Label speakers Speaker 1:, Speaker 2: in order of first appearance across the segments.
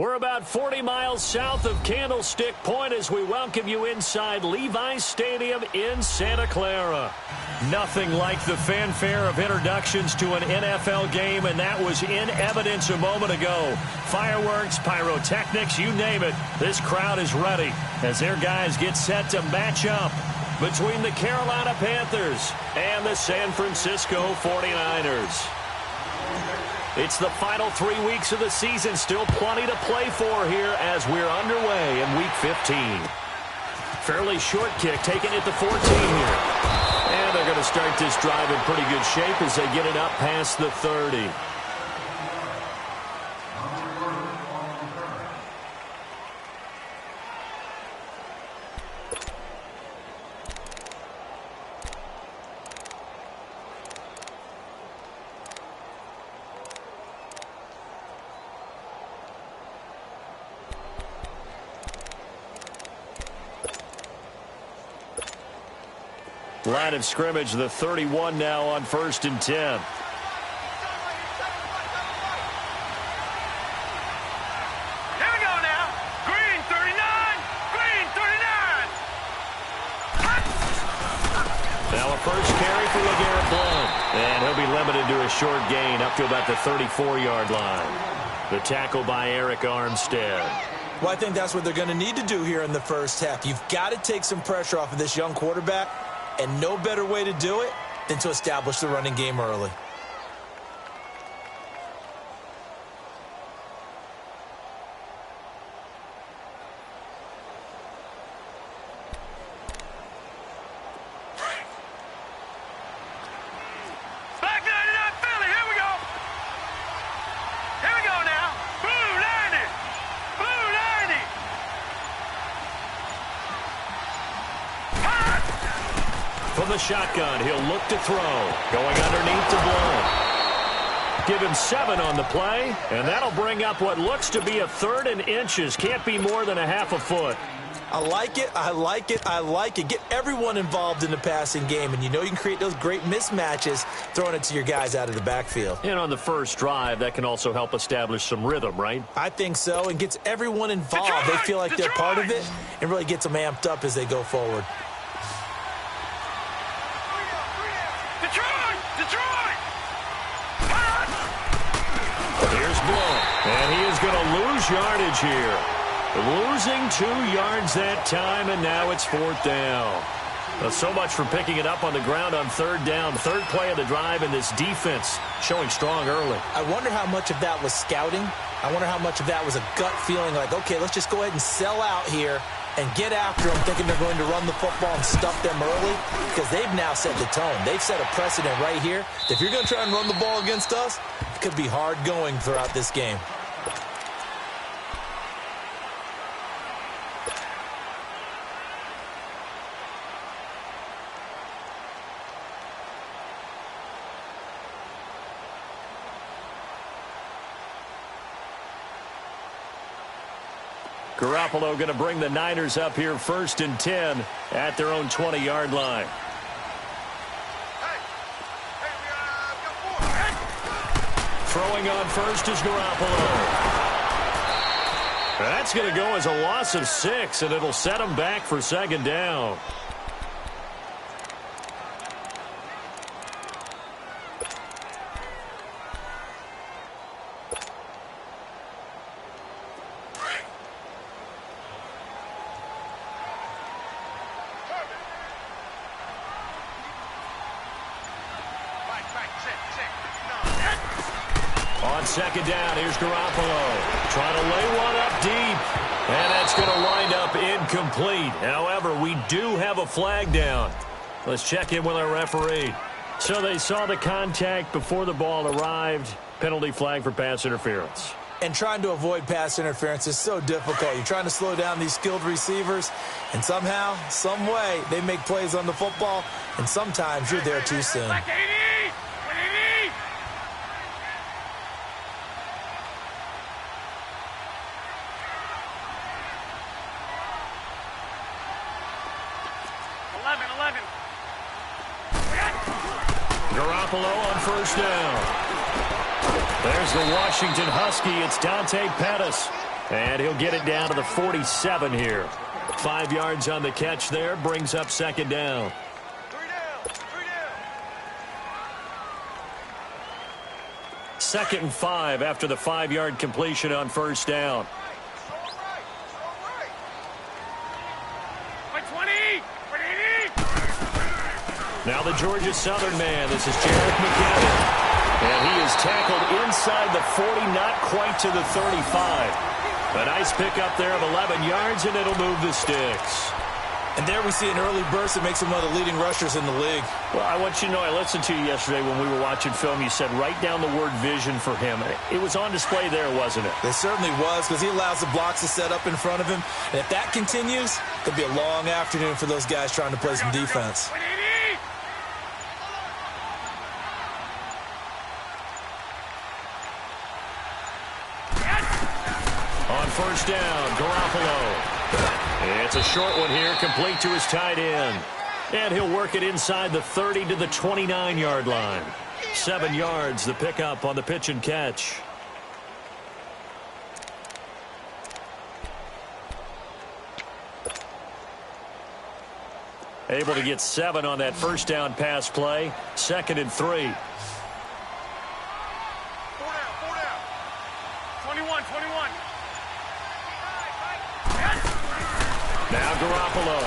Speaker 1: We're about 40 miles south of Candlestick Point as we welcome you inside Levi's Stadium in Santa Clara. Nothing like the fanfare of introductions to an NFL game, and that was in evidence a moment ago. Fireworks, pyrotechnics, you name it. This crowd is ready as their guys get set to match up between the Carolina Panthers and the San Francisco 49ers. It's the final 3 weeks of the season. Still plenty to play for here as we're underway in Week 15. Fairly short kick taken at the 14 here. And they're going to start this drive in pretty good shape as they get it up past the 30. Line of scrimmage, the 31 now on 1st and 10.
Speaker 2: Here we go now. Green 39. Green 39.
Speaker 1: Now a first carry for LeGarrette Blount. And he'll be limited to a short gain up to about the 34-yard line. The tackle by Eric Armstead.
Speaker 3: Well, I think that's what they're going to need to do here in the first half. You've got to take some pressure off of this young quarterback. And no better way to do it than to establish the running game early.
Speaker 2: Back 99 Philly. Here we go. Here we go now. Blue 90. Blue 90.
Speaker 1: From the shotgun, he'll look to throw. Going underneath to Blount. Give him 7 on the play, and that'll bring up what looks to be a 3rd and inches. Can't be more than a half a foot.
Speaker 3: I like it, I like it, I like it. Get everyone involved in the passing game, and you know you can create those great mismatches throwing it to your guys out of the backfield.
Speaker 1: And on the first drive, that can also help establish some rhythm, right?
Speaker 3: I think so, and gets everyone involved. They feel like they're part of it, and really gets them amped up as they go forward.
Speaker 1: Here's Blount, and he is going to lose yardage here. Losing 2 yards that time, and now it's 4th down. So much for picking it up on the ground on 3rd down. 3rd play of the drive, and this defense showing strong early.
Speaker 3: I wonder how much of that was scouting. I wonder how much of that was a gut feeling like, okay, let's just go ahead and sell out here and get after them, thinking they're going to run the football and stuff them early, because they've now set the tone. They've set a precedent right here. If you're going to try and run the ball against us, it could be hard going throughout this game.
Speaker 1: Garoppolo going to bring the Niners up here 1st and 10 at their own 20-yard line. Throwing on first is Garoppolo. That's going to go as a loss of 6, and it'll set him back for 2nd down. On 2nd down, here's Garoppolo. Trying to lay one up deep. And that's going to wind up incomplete. However, we do have a flag down. Let's check in with our referee. So they saw the contact before the ball arrived. Penalty flag for pass interference.
Speaker 3: And trying to avoid pass interference is so difficult. You're trying to slow down these skilled receivers, and somehow, some way, they make plays on the football, and sometimes you're there too soon.
Speaker 1: Garoppolo on 1st down. There's the Washington Husky. It's Dante Pettis. And he'll get it down to the 47 here. 5 yards on the catch there, brings up second down. 2nd and 5 after the 5-yard completion on first down. Now the Georgia Southern man. This is Jarek McKinnon. And he is tackled inside the 40, not quite to the 35. A nice pickup there of 11 yards, and it'll move the sticks.
Speaker 3: And there we see an early burst that makes him one of the leading rushers in the league.
Speaker 1: Well, I want you to know, I listened to you yesterday when we were watching film. You said write down the word vision for him. It was on display there, wasn't it?
Speaker 3: It certainly was, because he allows the blocks to set up in front of him. And if that continues, it could be a long afternoon for those guys trying to play some defense.
Speaker 1: On first down, Garoppolo. It's a short one here, complete to his tight end. And he'll work it inside the 30 to the 29-yard line. 7 yards, the pickup on the pitch and catch. Able to get 7 on that first down pass play. 2nd and 3.
Speaker 2: 4 down. 21.
Speaker 1: Now Garoppolo.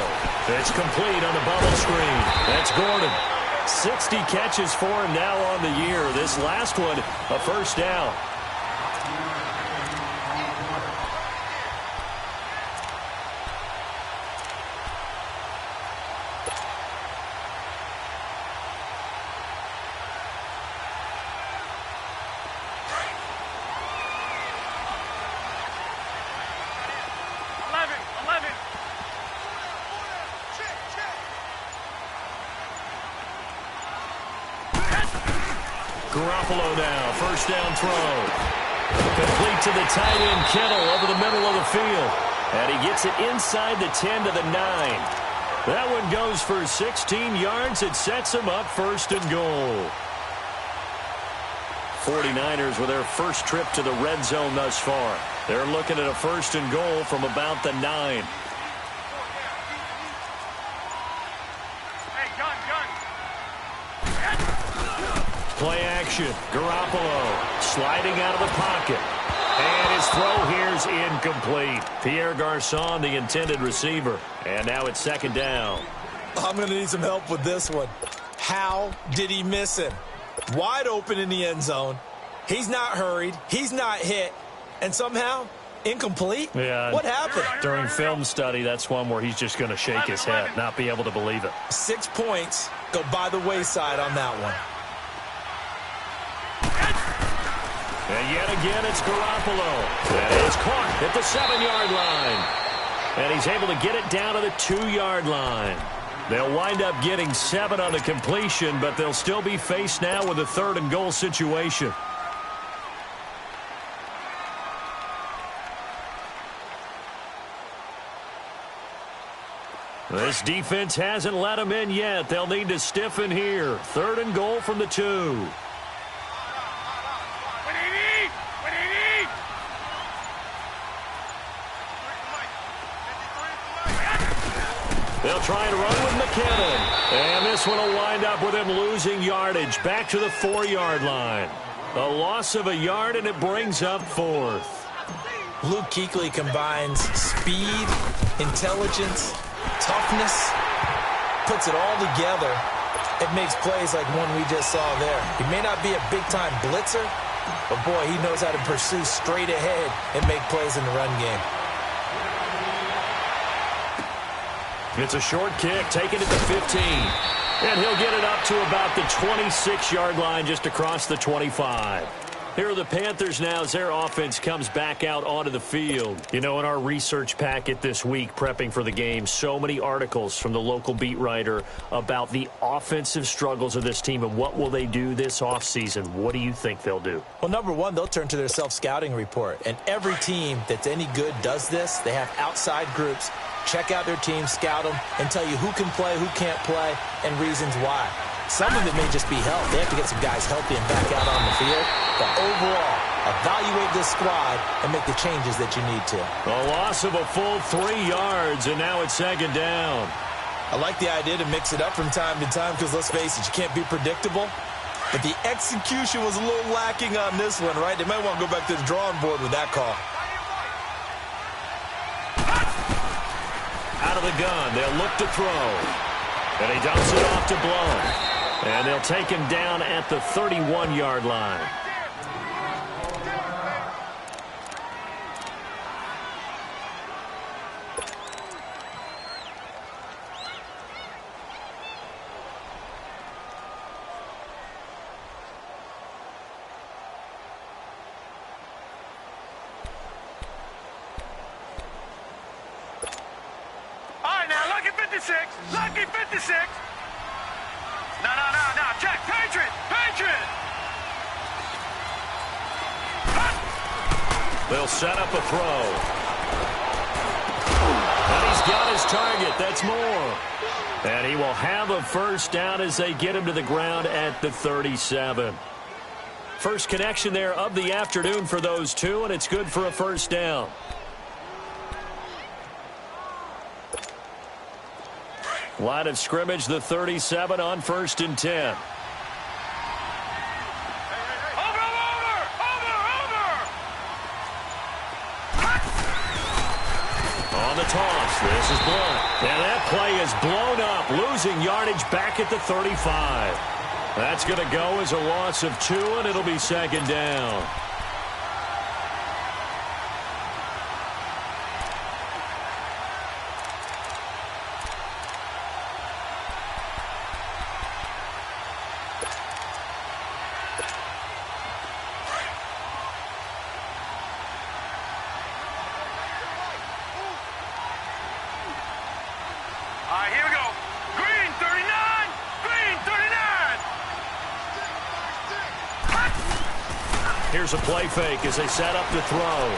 Speaker 1: It's complete on the bubble screen. That's Gordon. 60 catches for him now on the year. This last one, a first down. Garoppolo now, first down throw. Complete to the tight end, Kittle, over the middle of the field. And he gets it inside the 10 to the 9. That one goes for 16 yards. It sets him up first and goal. 49ers with their first trip to the red zone thus far. They're looking at a first and goal from about the 9. Play action. Garoppolo sliding out of the pocket. And his throw here's incomplete. Pierre Garçon, the intended receiver. And now it's second down.
Speaker 3: I'm going to need some help with this one. How did he miss him? Wide open in the end zone. He's not hurried. He's not hit. And somehow, incomplete?
Speaker 1: Yeah.
Speaker 3: What happened?
Speaker 1: During film study, that's one where he's just going to shake his head, not be able to believe it.
Speaker 3: 6 points go by the wayside on that one.
Speaker 1: And yet again, it's Garoppolo. And it's caught at the 7-yard line. And he's able to get it down to the 2-yard line. They'll wind up getting 7 on the completion, but they'll still be faced now with a 3rd and goal situation. This defense hasn't let them in yet. They'll need to stiffen here. 3rd and goal from the 2. They'll try and run with McKinnon. And this one will wind up with him losing yardage back to the 4-yard line. A loss of a yard, and it brings up 4th.
Speaker 3: Luke Kuechly combines speed, intelligence, toughness, puts it all together. It makes plays like one we just saw there. He may not be a big-time blitzer, but boy, he knows how to pursue straight ahead and make plays in the run game.
Speaker 1: It's a short kick, taken at the 15. And he'll get it up to about the 26-yard line, just across the 25. Here are the Panthers now as their offense comes back out onto the field. You know, in our research packet this week, prepping for the game, so many articles from the local beat writer about the offensive struggles of this team and what will they do this offseason. What do you think they'll do?
Speaker 3: Well, number one, they'll turn to their self-scouting report. And every team that's any good does this. They have outside groups. Check out their team, scout them, and tell you who can play, who can't play, and reasons why. Some of it may just be health. They have to get some guys healthy and back out on the field. But overall, evaluate this squad, and make the changes that you need to.
Speaker 1: A loss of a full 3 yards, and now it's second down.
Speaker 3: I like the idea to mix it up from time to time because, let's face it, you can't be predictable. But the execution was a little lacking on this one, right? They might want to go back to the drawing board with that call.
Speaker 1: Out of the gun, they'll look to throw. And he dumps it off to Blow. And they'll take him down at the 31-yard line.
Speaker 2: Lucky 56. No. Check. Patriot.
Speaker 1: They'll set up a throw. And he's got his target. That's more. And he will have a first down as they get him to the ground at the 37. First connection there of the afternoon for those two, and it's good for a first down. Line of scrimmage, the 37 on 1st and 10.
Speaker 2: Over.
Speaker 1: On the toss, this is blown. And that play is blown up, losing yardage back at the 35. That's going to go as a loss of 2, and it'll be second down.
Speaker 2: Here we go. Green 39.
Speaker 1: Here's a play fake as they set up the throw.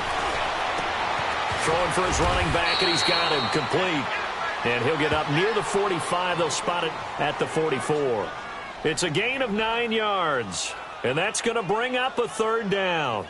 Speaker 1: Throwing for his running back, and he's got him complete. And he'll get up near the 45. They'll spot it at the 44. It's a gain of 9 yards, and that's going to bring up a third down.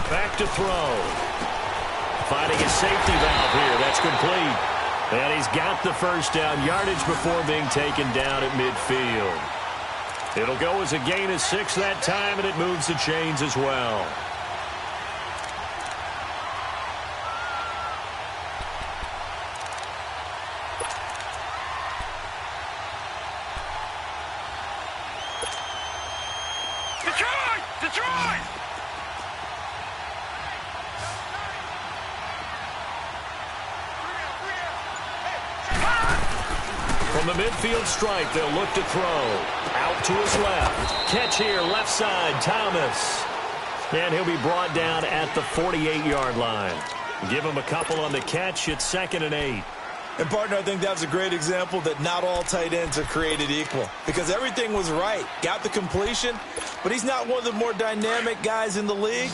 Speaker 1: Back to throw. Finding a safety valve here. That's complete. And he's got the first down yardage before being taken down at midfield. It'll go as a gain of 6 that time, and it moves the chains as well.
Speaker 2: Detroit!
Speaker 1: From the midfield stripe, they'll look to throw. Out to his left. Catch here, left side, Thomas. And he'll be brought down at the 48-yard line. Give him a couple on the catch. It's 2nd and 8.
Speaker 3: And, partner, I think that's a great example that not all tight ends are created equal. Because everything was right. Got the completion, but he's not one of the more dynamic guys in the league.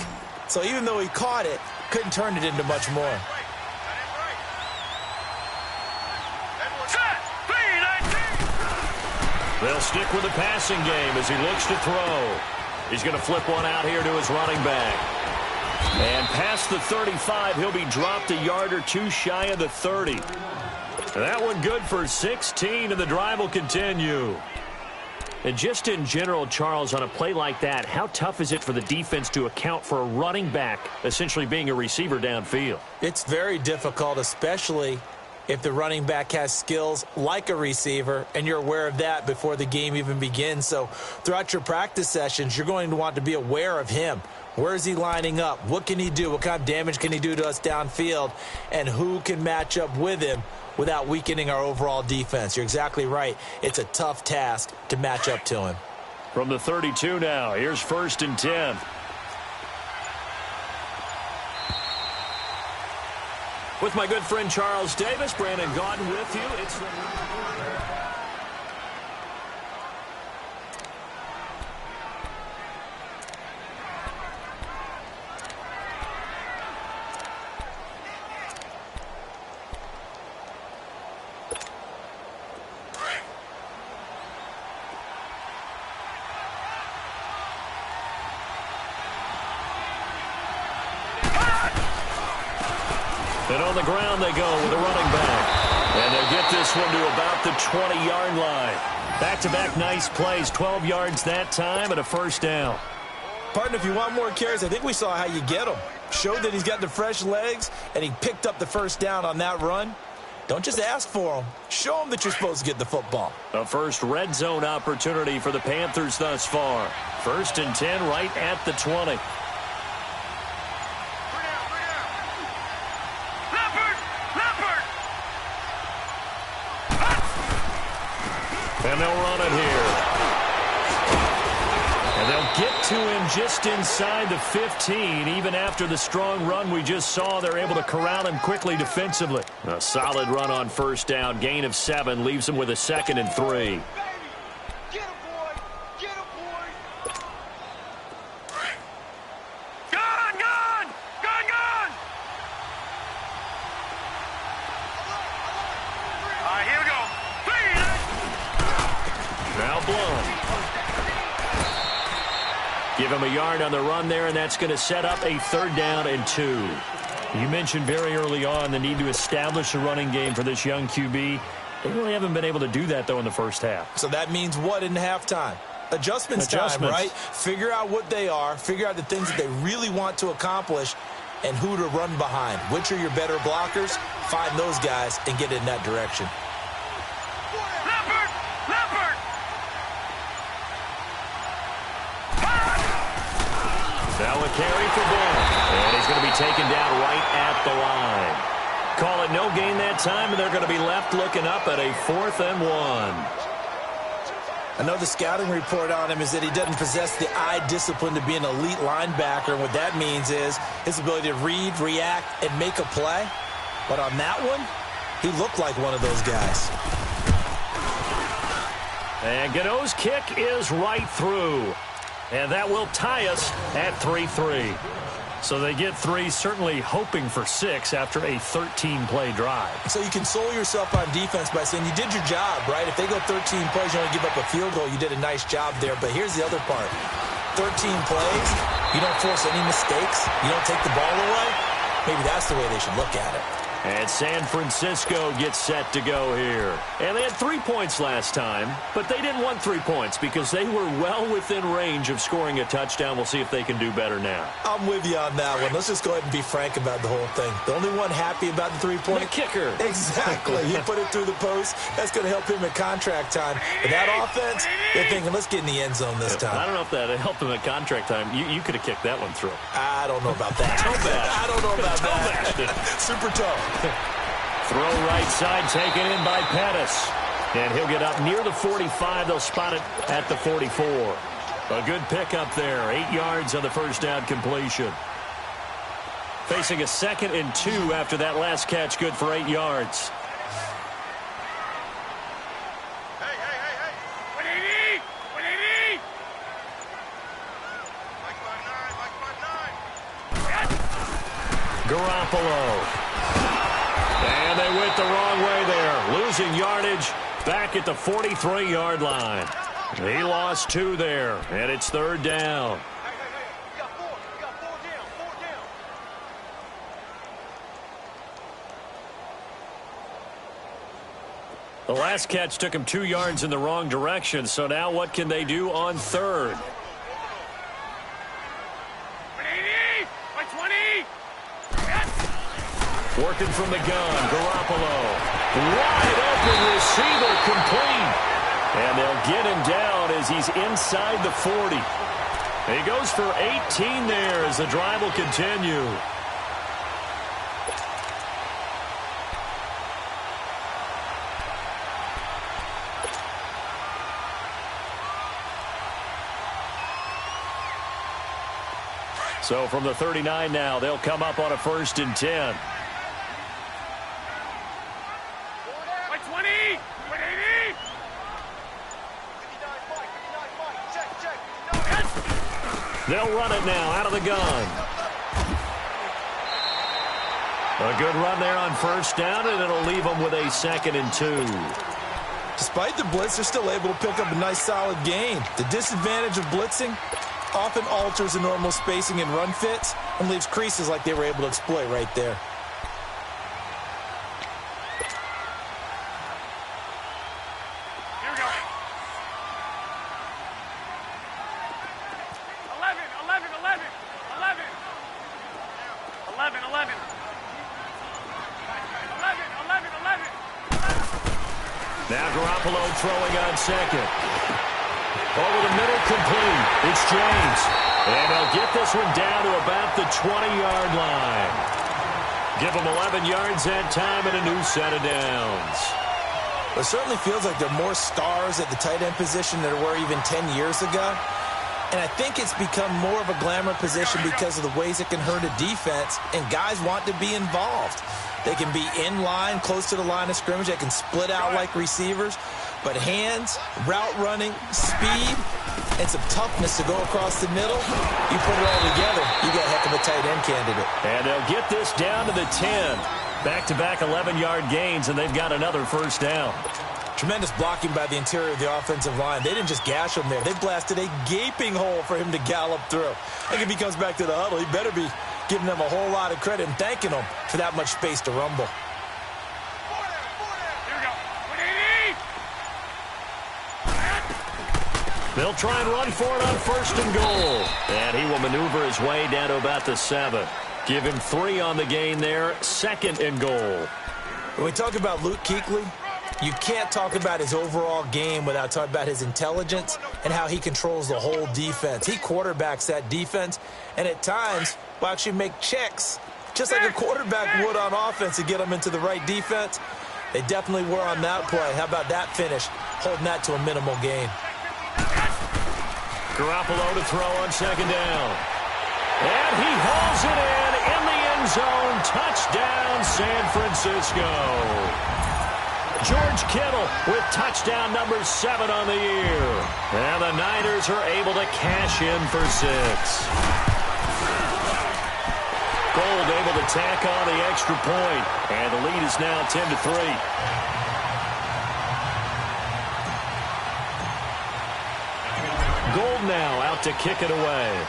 Speaker 3: So even though he caught it, couldn't turn it into much more.
Speaker 1: They'll stick with the passing game as he looks to throw. He's going to flip one out here to his running back. And past the 35, he'll be dropped a yard or 2 shy of the 30. That one good for 16, and the drive will continue. And just in general, Charles, on a play like that, how tough is it for the defense to account for a running back essentially being a receiver downfield?
Speaker 3: It's very difficult, especially if the running back has skills like a receiver, and you're aware of that before the game even begins. So throughout your practice sessions, you're going to want to be aware of him. Where is he lining up? What can he do? What kind of damage can he do to us downfield? And who can match up with him without weakening our overall defense? You're exactly right. It's a tough task to match up to him.
Speaker 1: From the 32 now, here's 1st and 10. With my good friend Charles Davis, Brandon Gaudin with you. It's the... And on the ground they go with a running back. And they'll get this one to about the 20-yard line. Back-to-back nice plays, 12 yards that time and a first down.
Speaker 3: Partner, if you want more carries, I think we saw how you get them. Showed that he's got the fresh legs, and he picked up the first down on that run. Don't just ask for them. Show them that you're supposed to get the football.
Speaker 1: A first red zone opportunity for the Panthers thus far. 1st and 10 right at the 20. And they'll run it here. And they'll get to him just inside the 15. Even after the strong run we just saw, they're able to corral him quickly defensively. A solid run on first down. Gain of 7 leaves him with a 2nd and 3. Give him a yard on the run there, and that's going to set up a 3rd down and 2. You mentioned very early on the need to establish a running game for this young QB. They really haven't been able to do that, though, in the first half.
Speaker 3: So that means what in halftime? Adjustments time, right? Figure out what they are, figure out the things that they really want to accomplish, and who to run behind. Which are your better blockers? Find those guys and get in that direction.
Speaker 1: Now a carry for Ball. And he's going to be taken down right at the line. Call it no gain that time, and they're going to be left looking up at a 4th and 1.
Speaker 3: I know the scouting report on him is that he doesn't possess the eye discipline to be an elite linebacker. And what that means is his ability to read, react, and make a play. But on that one, he looked like one of those guys.
Speaker 1: And Gano's kick is right through. And that will tie us at 3-3. So they get 3, certainly hoping for 6 after a 13-play drive.
Speaker 3: So you console yourself on defense by saying you did your job, right? If they go 13 plays, you only give up a field goal, you did a nice job there. But here's the other part. 13 plays, you don't force any mistakes, you don't take the ball away. Maybe that's the way they should look at it.
Speaker 1: And San Francisco gets set to go here. And they had 3 points last time, but they didn't want 3 points because they were well within range of scoring a touchdown. We'll see if they can do better now.
Speaker 3: I'm with you on that one. Let's just go ahead and be frank about the whole thing. The only one happy about the 3-point?
Speaker 1: The kicker.
Speaker 3: Exactly. He put it through the post. That's going to help him at contract time. But that offense, they're thinking, let's get in the end zone this time.
Speaker 1: I don't know if that helped him at contract time. You could have kicked that one through.
Speaker 3: I don't know about that. I don't know about that. Super tough.
Speaker 1: Throw right side taken in by Pettis. And he'll get up near the 45. They'll spot it at the 44. A good pickup there. 8 yards on the first down completion. Facing a 2nd and 2 after that last catch. Good for 8 yards.
Speaker 2: Hey. What do you need?
Speaker 1: Garoppolo. And they went the wrong way there. Losing yardage back at the 43-yard line. He lost 2 there, and it's 3rd down.
Speaker 2: You got 4 down.
Speaker 1: The last catch took him 2 yards in the wrong direction, so now what can they do on 3rd? Working from the gun, Garoppolo. Wide open receiver, complete. And they'll get him down as he's inside the 40. He goes for 18 there as the drive will continue. So from the 39 now, they'll come up on a 1st and 10. They'll run it now out of the gun. A good run there on first down, and it'll leave them with a 2nd and 2.
Speaker 3: Despite the blitz, they're still able to pick up a nice, solid gain. The disadvantage of blitzing often alters the normal spacing and run fits and leaves creases like they were able to exploit right there.
Speaker 2: Here we go. 11, 11, 11, 11. 11, 11. 11, 11, 11.
Speaker 1: Now Garoppolo throwing on second. Over the middle, complete. It's James. And they'll get this one down to about the 20-yard line. Give them 11 yards that time and a new set of downs.
Speaker 3: It certainly feels like there are more stars at the tight end position than there were even 10 years ago. And I think it's become more of a glamour position because of the ways it can hurt a defense, and guys want to be involved. They can be in line, close to the line of scrimmage. They can split out like receivers. But hands, route running, speed, and some toughness to go across the middle, you put it all together, you got a heck of a tight end candidate.
Speaker 1: And they'll get this down to the 10. Back-to-back 11-yard gains, and they've got another first down.
Speaker 3: Tremendous blocking by the interior of the offensive line. They didn't just gash him there. They blasted a gaping hole for him to gallop through. I think if he comes back to the huddle, he better be giving them a whole lot of credit and thanking them for that much space to rumble.
Speaker 1: They'll try and run for it on 1st and goal. And he will maneuver his way down to about the 7. Give him 3 on the gain there. 2nd and goal.
Speaker 3: When we talk about Luke Kuechly, you can't talk about his overall game without talking about his intelligence and how he controls the whole defense. He quarterbacks that defense, and at times will actually make checks, just like a quarterback would on offense to get them into the right defense. They definitely were on that play. How about that finish, holding that to a minimal gain.
Speaker 1: Garoppolo to throw on 2nd down. And he hauls it in the end zone. Touchdown, San Francisco. George Kittle with touchdown number 7 on the year. And the Niners are able to cash in for 6. Gold able to tack on the extra point. And the lead is now 10-3. Gold now out to kick it away.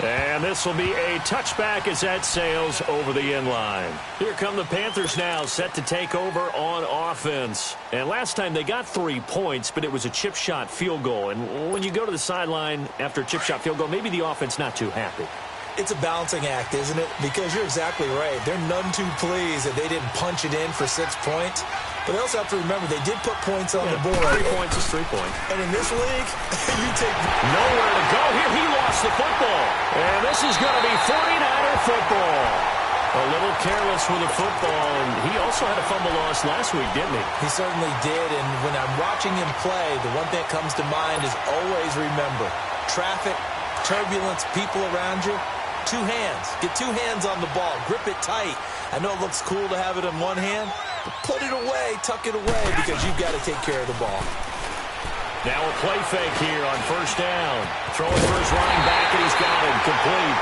Speaker 1: And this will be a touchback as that sails over the end line. Here come the Panthers now, set to take over on offense. And last time they got 3 points, but it was a chip shot field goal. And when you go to the sideline after a chip shot field goal, maybe the offense not too happy.
Speaker 3: It's a balancing act, isn't it? Because you're exactly right. They're none too pleased that they didn't punch it in for 6 points. But they also have to remember they did put points on the board.
Speaker 1: 3 points is 3 points.
Speaker 3: And in this league, you take
Speaker 1: nowhere to go here. He lost the football. And this is going to be 49er football. A little careless with the football. And he also had a fumble loss last week, didn't he?
Speaker 3: He certainly did. And when I'm watching him play, the one thing that comes to mind is always remember traffic, turbulence, people around you. 2 hands. Get 2 hands on the ball. Grip it tight. I know it looks cool to have it in one hand, but put it away, tuck it away, because you've got to take care of the ball.
Speaker 1: Now a play fake here on 1st down. Throwing for his running back, and he's got him complete.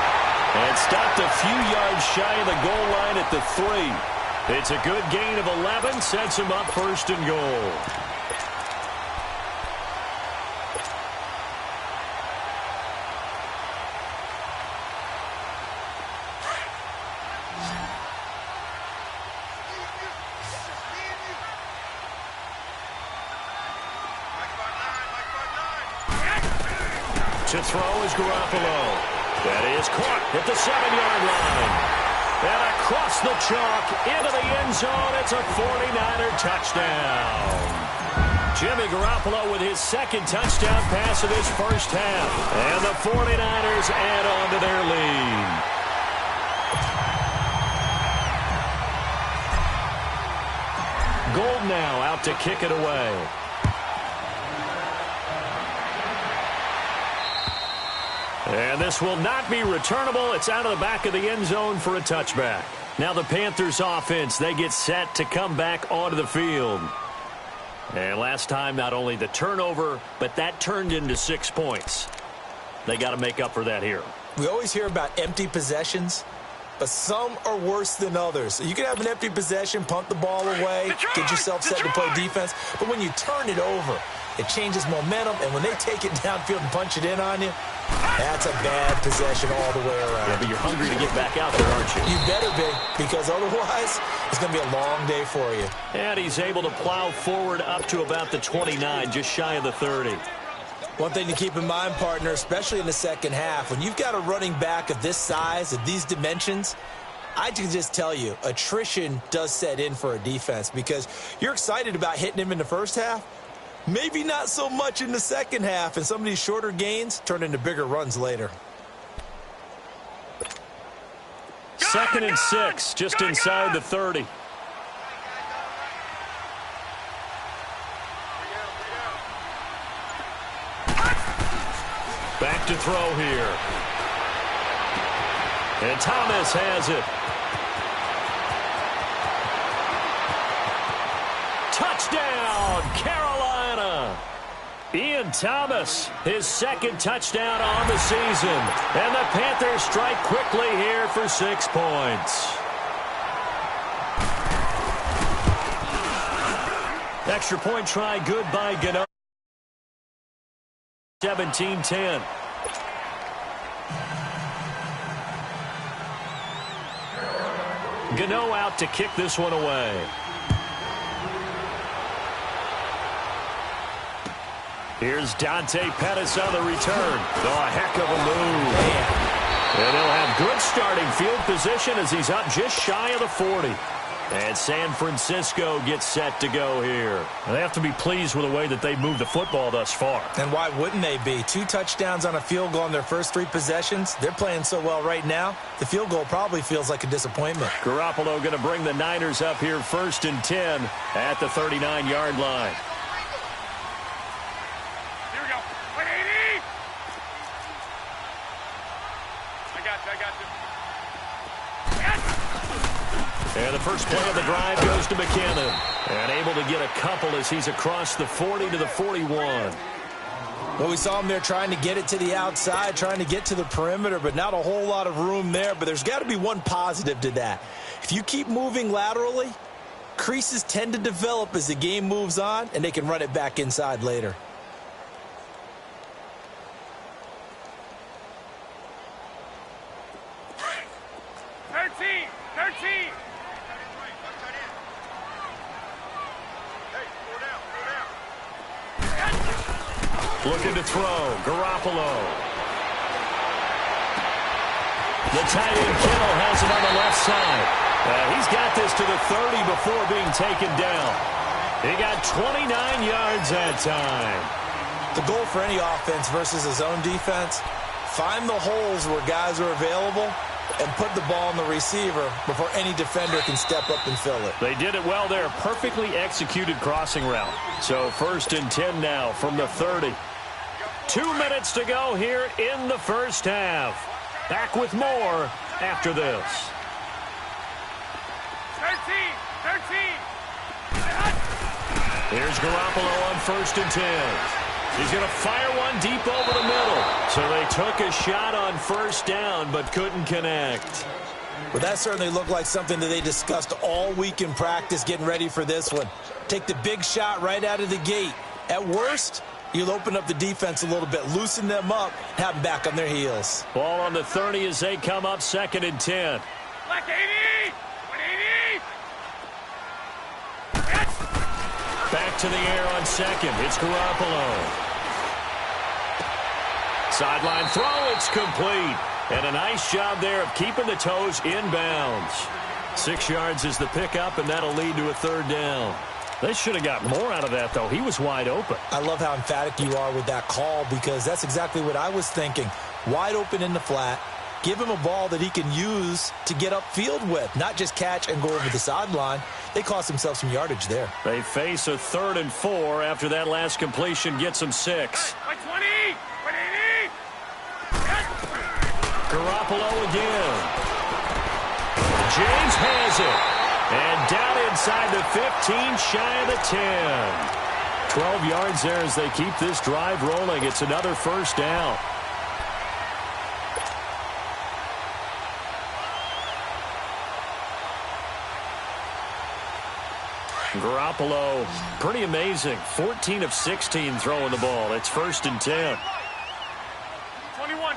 Speaker 1: And stopped a few yards shy of the goal line at the 3. It's a good gain of 11, sets him up 1st and goal. To throw is Garoppolo. That is caught at the 7-yard line. And across the chalk into the end zone. It's a 49er touchdown. Jimmy Garoppolo with his 2nd touchdown pass of his first half. And the 49ers add on to their lead. Gold now out to kick it away. And this will not be returnable. It's out of the back of the end zone for a touchback. Now the Panthers offense, they get set to come back onto the field. And last time, not only the turnover, but that turned into 6 points. They got to make up for that here.
Speaker 3: We always hear about empty possessions, but some are worse than others. You can have an empty possession, punt the ball away, get yourself set to play defense, but when you turn it over, it changes momentum, and when they take it downfield and punch it in on you, that's a bad possession all the way around.
Speaker 1: Yeah, but you're hungry to get back out there, aren't you?
Speaker 3: You better be, because otherwise, it's going to be a long day for you.
Speaker 1: And he's able to plow forward up to about the 29, just shy of the 30.
Speaker 3: One thing to keep in mind, partner, especially in the second half, when you've got a running back of this size, of these dimensions, I can just tell you, attrition does set in for a defense because you're excited about hitting him in the first half. Maybe not so much in the second half, and some of these shorter gains turn into bigger runs later.
Speaker 1: 2nd and 6, just inside the 30. Back to throw here. And Thomas has it. Touchdown, Carolina. Ian Thomas, his 2nd touchdown on the season. And the Panthers strike quickly here for 6 points. Extra point try good by Gano. 17-10. Gano out to kick this one away. Here's Dante Pettis on the return. Oh, a heck of a move. And he'll have good starting field position as he's up just shy of the 40. And San Francisco gets set to go here. And they have to be pleased with the way that they've moved the football thus far.
Speaker 3: And why wouldn't they be? 2 touchdowns on a field goal in their first 3 possessions. They're playing so well right now, the field goal probably feels like a disappointment.
Speaker 1: Garoppolo going to bring the Niners up here 1st and 10 at the 39-yard line.
Speaker 2: Here we go. 180. I got you.
Speaker 1: And the first play of the drive goes to McKinnon. And able to get a couple as he's across the 40 to the 41.
Speaker 3: Well, we saw him there trying to get it to the outside, trying to get to the perimeter, but not a whole lot of room there. But there's got to be one positive to that. If you keep moving laterally, creases tend to develop as the game moves on, and they can run it back inside later.
Speaker 1: Looking to throw. Garoppolo. The tight end Kittle has it on the left side. He's got this to the 30 before being taken down. He got 29 yards that time.
Speaker 3: The goal for any offense versus his own defense, find the holes where guys are available and put the ball on the receiver before any defender can step up and fill it.
Speaker 1: They did it well there. Perfectly executed crossing route. So 1st and 10 now from the 30. 2 minutes to go here in the first half. Back with more after this.
Speaker 2: 13.
Speaker 1: Here's Garoppolo on 1st and 10. He's going to fire one deep over the middle. So they took a shot on 1st down, but couldn't connect.
Speaker 3: Well, that certainly looked like something that they discussed all week in practice getting ready for this one. Take the big shot right out of the gate. At worst, you'll open up the defense a little bit, loosen them up, have them back on their heels.
Speaker 1: Ball on the 30 as they come up 2nd and 10.
Speaker 2: Black 80. 180.
Speaker 1: Back to the air on 2nd. It's Garoppolo. Sideline throw, it's complete. And a nice job there of keeping the toes inbounds. 6 yards is the pickup, and that'll lead to a 3rd down. They should have got more out of that, though. He was wide open.
Speaker 3: I love how emphatic you are with that call because that's exactly what I was thinking. Wide open in the flat. Give him a ball that he can use to get upfield with, not just catch and go over the sideline. They cost themselves some yardage there.
Speaker 1: They face a 3rd and 4 after that last completion gets them 6.
Speaker 2: 120. 180.
Speaker 1: Garoppolo again. James has it. And down inside the 15, shy of the 10. 12 yards there as they keep this drive rolling. It's another first down. Garoppolo, pretty amazing. 14 of 16 throwing the ball. It's 1st and 10.
Speaker 2: 21.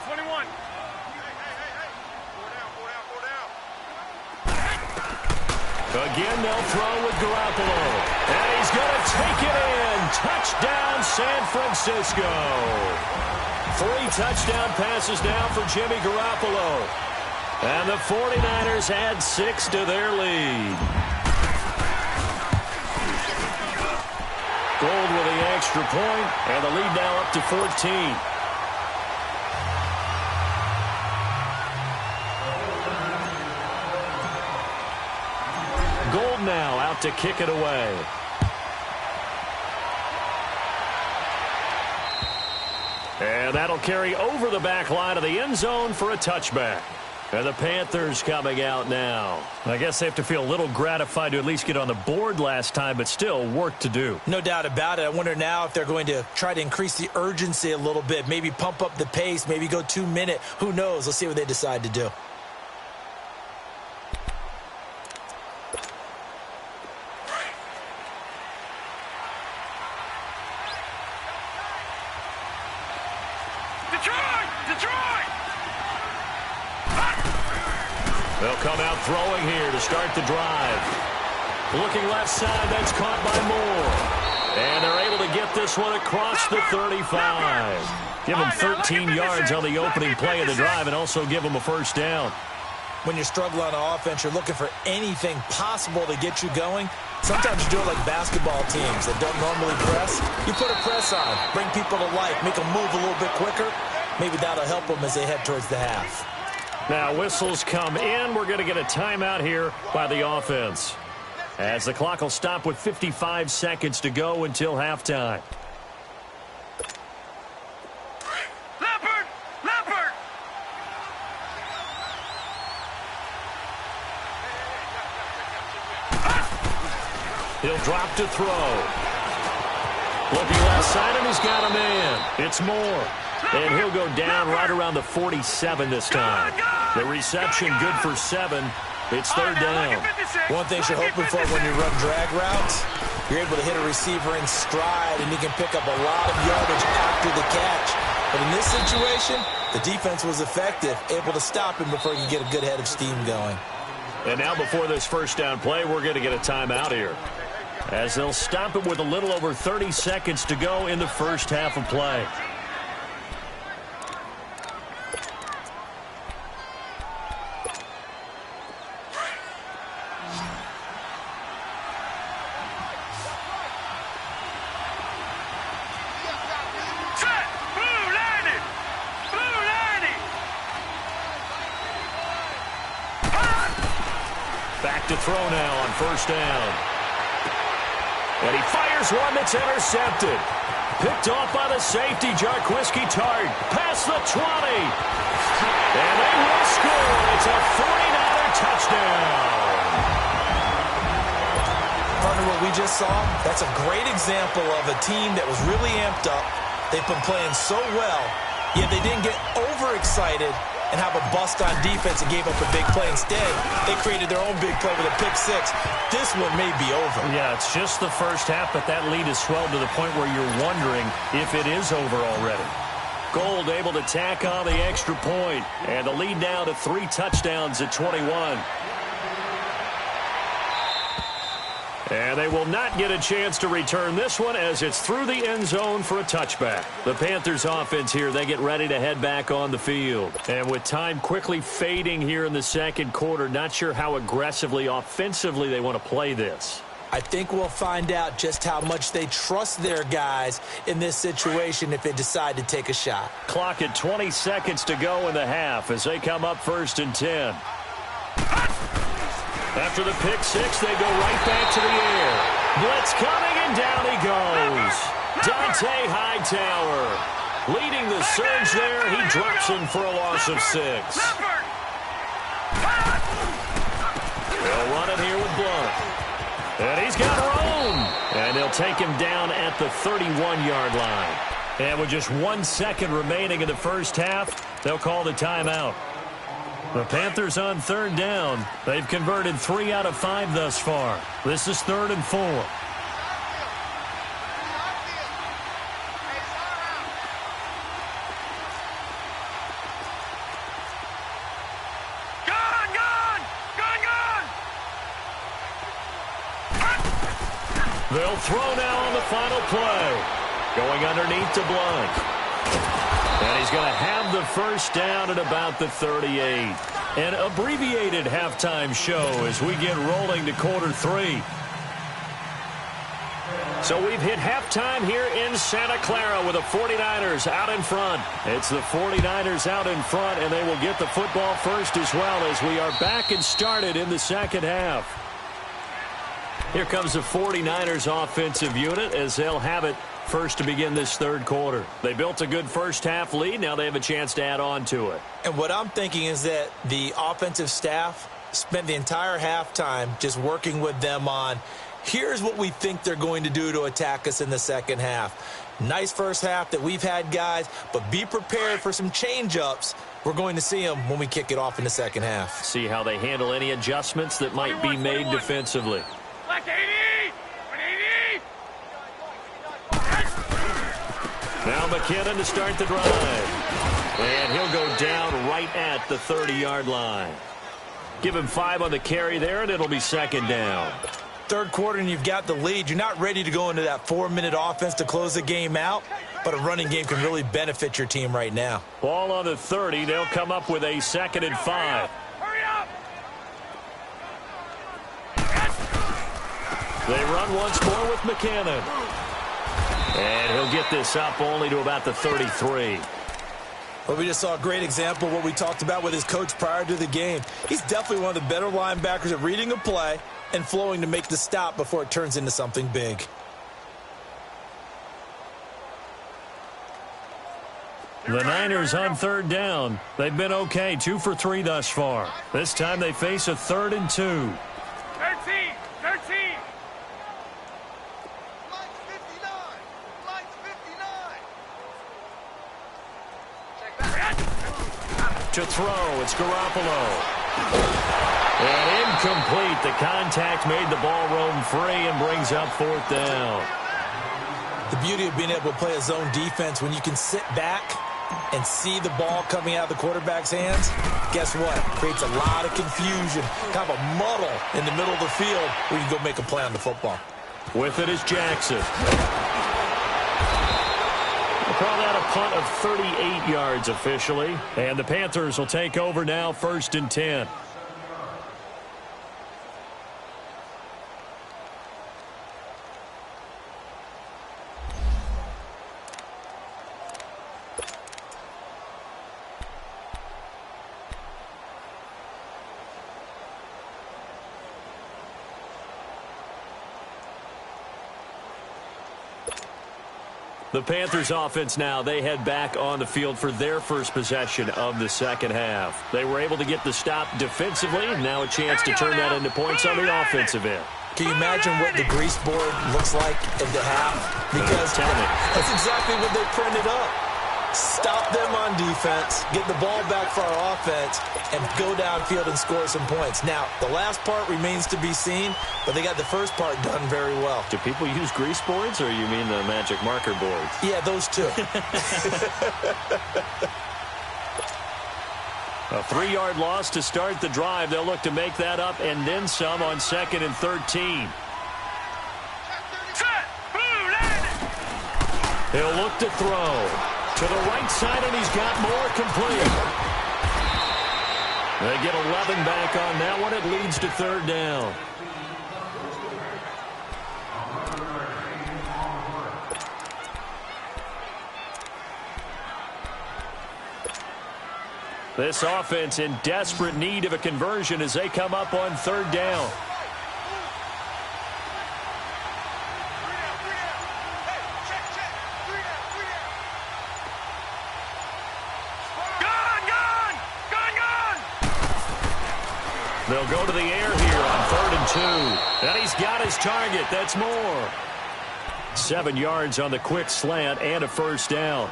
Speaker 1: Again, they'll throw with Garoppolo. And he's going to take it in. Touchdown, San Francisco. 3 touchdown passes now for Jimmy Garoppolo. And the 49ers add 6 to their lead. Gold with the extra point, and the lead now up to 14. Gold now out to kick it away. And that'll carry over the back line of the end zone for a touchback. And the Panthers coming out now. I guess they have to feel a little gratified to at least get on the board last time, but still work to do.
Speaker 3: No doubt about it. I wonder now if they're going to try to increase the urgency a little bit, maybe pump up the pace, maybe go 2-minute. Who knows? Let's see what they decide to do.
Speaker 1: They'll come out throwing here to start the drive. Looking left side, that's caught by Moore. And they're able to get this one across the 35. Give them 13 yards on the opening play of the drive and also give them a first down.
Speaker 3: When you're struggling on offense, you're looking for anything possible to get you going. Sometimes you do it like basketball teams that don't normally press. You put a press on, bring people to life, make them move a little bit quicker. Maybe that'll help them as they head towards the half.
Speaker 1: Now whistles come in. We're going to get a timeout here by the offense, as the clock will stop with 55 seconds to go until halftime.
Speaker 2: Leopard!
Speaker 1: He'll drop to throw. Looking left side, and he's got a man. It's Moore. And he'll go down right around the 47 this time. The reception good for 7. It's 3rd down.
Speaker 3: One thing you're hoping for when you run drag routes, you're able to hit a receiver in stride, and he can pick up a lot of yardage after the catch. But in this situation, the defense was effective, able to stop him before he could get a good head of steam going.
Speaker 1: And now before this first down play, we're going to get a timeout here, as they'll stop it with a little over 30 seconds to go in the first half of play. Back to throw now on first down. And he fires one that's intercepted. Picked off by the safety, Jarquiski Tart. Past the 20. And they will score. It's a 49er touchdown.
Speaker 3: Partner, what we just saw, that's a great example of a team that was really amped up. They've been playing so well, yet they didn't get overexcited and have a bust on defense and gave up a big play. Instead, they created their own big play with a pick 6. This one may be over.
Speaker 1: Yeah, it's just the first half, but that lead has swelled to the point where you're wondering if it is over already. Gold able to tack on the extra point, and the lead now to 3 touchdowns at 21. And they will not get a chance to return this one as it's through the end zone for a touchback. The Panthers offense here, they get ready to head back on the field. And with time quickly fading here in the second quarter, not sure how aggressively, offensively they want to play this.
Speaker 3: I think we'll find out just how much they trust their guys in this situation if they decide to take a shot.
Speaker 1: Clock at 20 seconds to go in the half as they come up 1st and 10. After the pick 6, they go right back to the air. Blitz coming, and down he goes. Dante Hightower leading the surge there. He drops him for a loss of 6. They'll run it here with Blunt. And he's got room. And they'll take him down at the 31-yard line. And with just 1 second remaining in the first half, they'll call the timeout. The Panthers on third down. They've converted 3 out of 5 thus far. This is 3rd and 4. They'll throw now on the final play. Going underneath to Blunt. And he's going to have the first down at about the 38. An abbreviated halftime show as we get rolling to quarter 3. So we've hit halftime here in Santa Clara with the 49ers out in front. It's the 49ers out in front, and they will get the football first as well as we are back and started in the second half. Here comes the 49ers offensive unit as they'll have it first to begin this third quarter. They built a good first half lead. Now they have a chance to add on to it.
Speaker 3: And what I'm thinking is that the offensive staff spent the entire halftime just working with them on, here's what we think they're going to do to attack us in the second half. Nice first half that we've had, guys, but be prepared for some change-ups. We're going to see them when we kick it off in the second half.
Speaker 1: See how they handle any adjustments that might be made defensively. Now McKinnon to start the drive. And he'll go down right at the 30-yard line. Give him 5 on the carry there, and it'll be second down.
Speaker 3: Third quarter, and you've got the lead. You're not ready to go into that 4-minute offense to close the game out, but a running game can really benefit your team right now.
Speaker 1: Ball on the 30. They'll come up with a 2nd and 5.
Speaker 2: Hurry up!
Speaker 1: They run once more with McKinnon. And he'll get this up only to about the 33.
Speaker 3: Well, we just saw a great example of what we talked about with his coach prior to the game. He's definitely one of the better linebackers at reading a play and flowing to make the stop before it turns into something big.
Speaker 1: The Niners on third down. They've been okay, 2 for 3 thus far. This time they face a 3rd and 2.
Speaker 2: 13!
Speaker 1: To throw, it's Garoppolo. And incomplete. The contact made the ball roam free and brings up 4th down.
Speaker 3: The beauty of being able to play a zone defense when you can sit back and see the ball coming out of the quarterback's hands, guess what? Creates a lot of confusion, kind of a muddle in the middle of the field where you can go make a play on the football.
Speaker 1: With it is Jackson. Call that a punt of 38 yards officially. And the Panthers will take over now, 1st and 10. The Panthers offense now, they head back on the field for their first possession of the second half. They were able to get the stop defensively, and now a chance to turn that into points on the offensive end.
Speaker 3: Can you imagine what the grease board looks like at the half? Because that's exactly what they printed up. Stop them on defense, get the ball back for our offense, and go downfield and score some points. Now, the last part remains to be seen, but they got the first part done very well.
Speaker 1: Do people use grease boards, or you mean the magic marker boards?
Speaker 3: Yeah, those two.
Speaker 1: A 3-yard loss to start the drive. They'll look to make that up and then some on 2nd and 13. He'll look to throw. To the right side, and he's got more complete. They get 11 back on that one. It leads to 3rd down. This offense in desperate need of a conversion as they come up on 3rd down. They'll go to the air here on 3rd and 2. And he's got his target. That's Moore. 7 yards on the quick slant and a first down.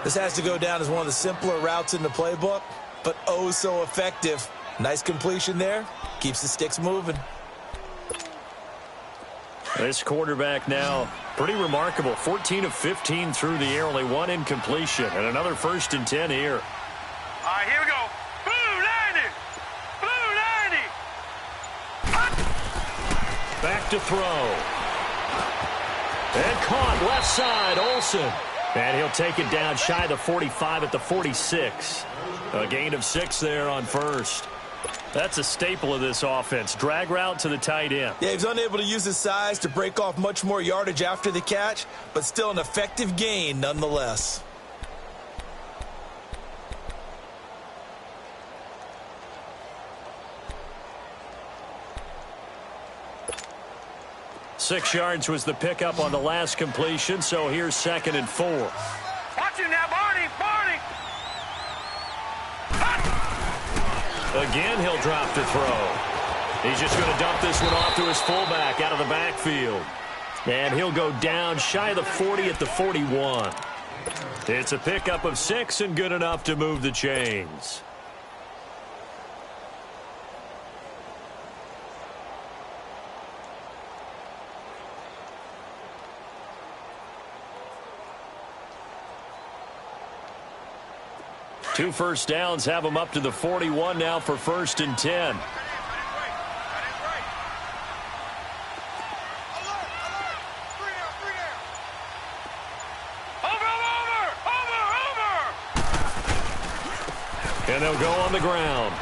Speaker 3: This has to go down as one of the simpler routes in the playbook, but oh so effective. Nice completion there. Keeps the sticks moving.
Speaker 1: This quarterback now, pretty remarkable. 14 of 15 through the air, only 1 incompletion, and another 1st and 10 here.
Speaker 2: All right, here we go. Blue 90. Blue 90.
Speaker 1: Back to throw. And caught left side, Olsen. And he'll take it down shy of the 45 at the 46. A gain of 6 there on first. That's a staple of this offense. Drag route to the tight end.
Speaker 3: Yeah, he's unable to use his size to break off much more yardage after the catch, but still an effective gain nonetheless.
Speaker 1: Six yards was the pickup on the last completion, so here's 2nd and 4.
Speaker 2: Watch him now, Barney. Barney.
Speaker 1: Again, he'll drop to throw. He's just going to dump this one off to his fullback out of the backfield. And he'll go down shy of the 40 at the 41. It's a pickup of 6 and good enough to move the chains. Two first downs have them up to the 41 now for 1st and 10. And they'll go on the ground.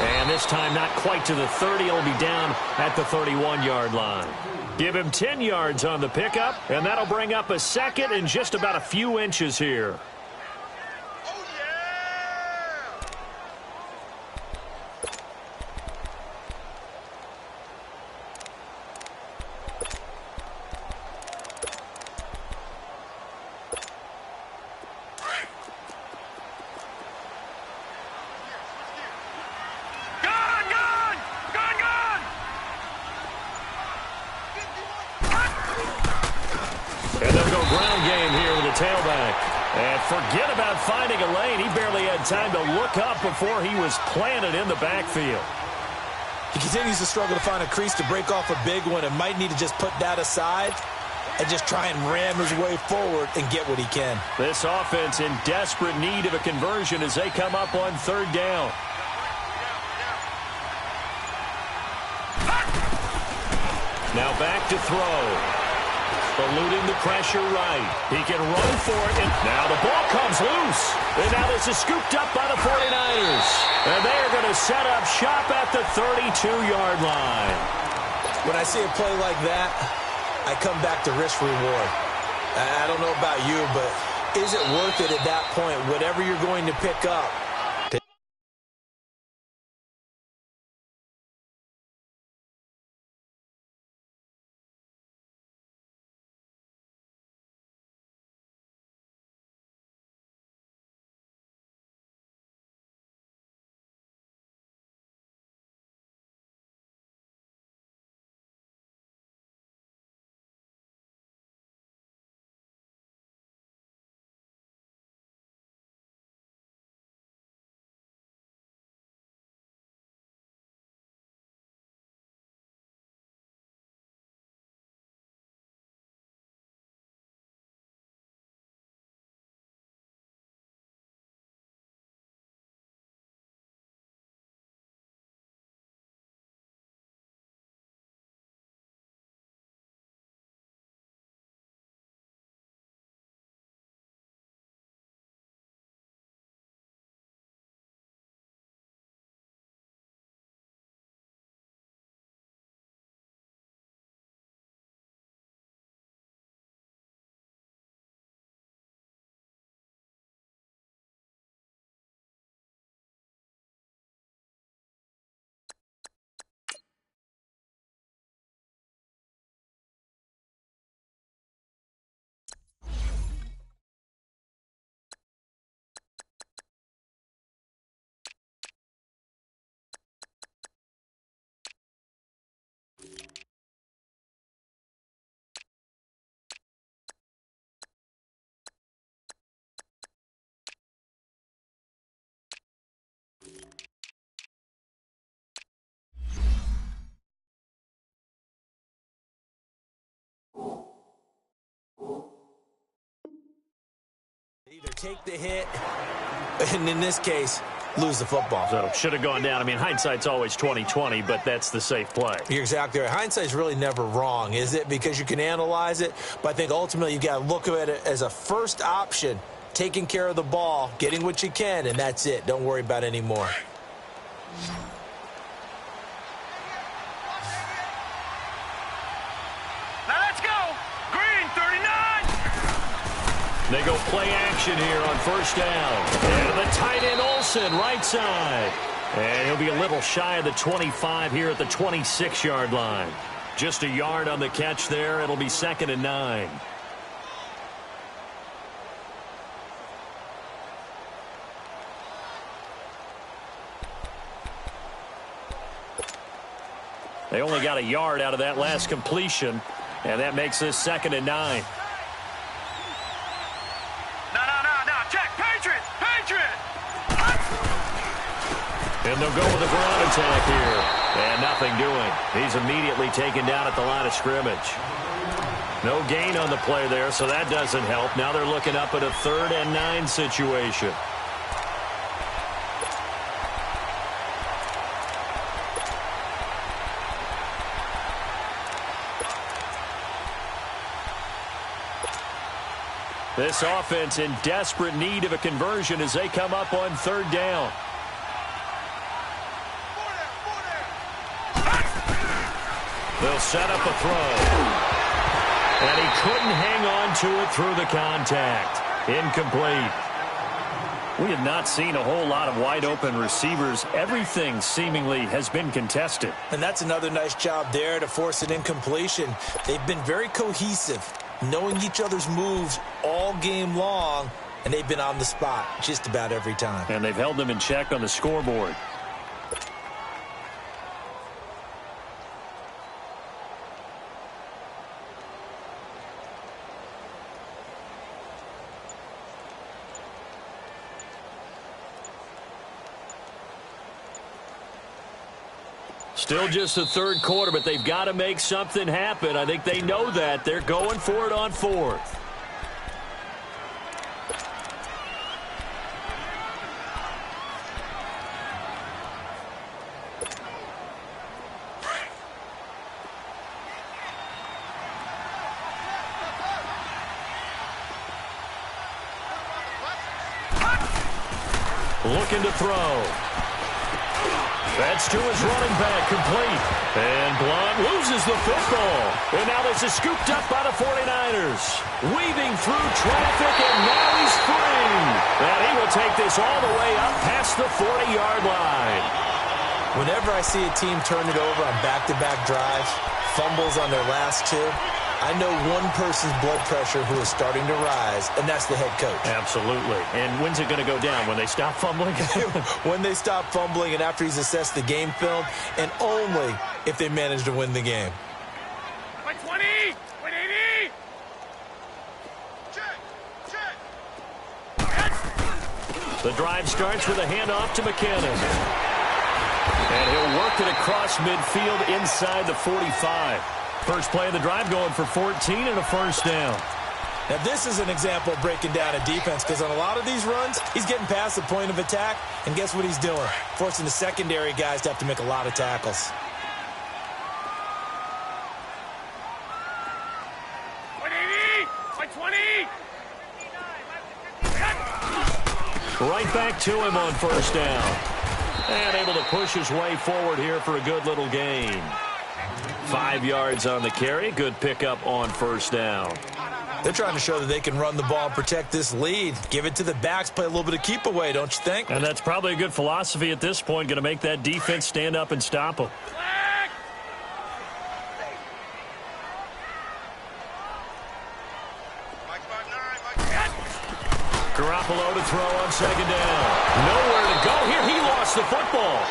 Speaker 1: And this time not quite to the 30. It'll be down at the 31-yard line. Give him 10 yards on the pickup, and that'll bring up a 2nd and just about a few inches here. Forget about finding a lane. He barely had time to look up before he was planted in the backfield.
Speaker 3: He continues to struggle to find a crease to break off a big one and might need to just put that aside and just try and ram his way forward and get what he can.
Speaker 1: This offense in desperate need of a conversion as they come up on 3rd down. Now back to throw. Eluding the pressure right. He can run for it. And now the ball comes loose. And now this is scooped up by the 49ers. And they're going to set up shop at the 32-yard line.
Speaker 3: When I see a play like that, I come back to risk reward. I don't know about you, but is it worth it at that point, whatever you're going to pick up? take the hit, and in this case, lose the football.
Speaker 1: So should have gone down. I mean, hindsight's always 20/20, but that's the safe play.
Speaker 3: You're exactly right. Hindsight's really never wrong, is it? Because you can analyze it, but I think ultimately you got to look at it as a first option, taking care of the ball, getting what you can, and that's it. Don't worry about any more.
Speaker 2: Now let's go. Green, 39.
Speaker 1: They go play action here on first down. And the tight end Olsen, right side. And he'll be a little shy of the 25 here at the 26-yard line. Just a yard on the catch there. It'll be 2nd and 9. They only got a yard out of that last completion, and that makes this 2nd and 9.
Speaker 2: No. Check. Patriot.
Speaker 1: And they'll go with the ground attack here. And nothing doing. He's immediately taken down at the line of scrimmage. No gain on the play there, so that doesn't help. Now they're looking up at a 3rd and 9 situation. This offense in desperate need of a conversion as they come up on 3rd down. They'll set up a throw. And he couldn't hang on to it through the contact. Incomplete. We have not seen a whole lot of wide-open receivers. Everything seemingly has been contested.
Speaker 3: And that's another nice job there to force an incompletion. They've been very cohesive, knowing each other's moves all game long, and they've been on the spot just about every time.
Speaker 1: And they've held them in check on the scoreboard. Still just the 3rd quarter, but they've got to make something happen. I think they know that. They're going for it on 4th. Looking to throw. That's to his running back, complete. And Blunt loses the football. And now this is scooped up by the 49ers. Weaving through traffic, and now he's free. And he will take this all the way up past the 40-yard line.
Speaker 3: Whenever I see a team turn it over on back-to-back drives, fumbles on their last 2, I know one person's blood pressure who is starting to rise, and that's the head coach.
Speaker 1: Absolutely. And when's it going to go down? When they stop fumbling?
Speaker 3: When they stop fumbling and after he's assessed the game film, and only if they manage to win the game.
Speaker 2: 120, 180. Check.
Speaker 1: The drive starts with a handoff to McKinnon. And he'll work it across midfield inside the 45. First play of the drive going for 14 and a first down.
Speaker 3: Now, this is an example of breaking down a defense because on a lot of these runs, he's getting past the point of attack, and guess what he's doing? Forcing the secondary guys to have to make a lot of tackles.
Speaker 2: 180, 120.
Speaker 1: Right back to him on first down. And able to push his way forward here for a good little gain. 5 yards on the carry. Good pickup on first down.
Speaker 3: They're trying to show that they can run the ball and protect this lead. Give it to the backs, play a little bit of keep away, don't you think?
Speaker 1: And that's probably a good philosophy at this point. Going to make that defense stand up and stop them. Garoppolo to throw on second down. Nowhere to go here. He lost the football.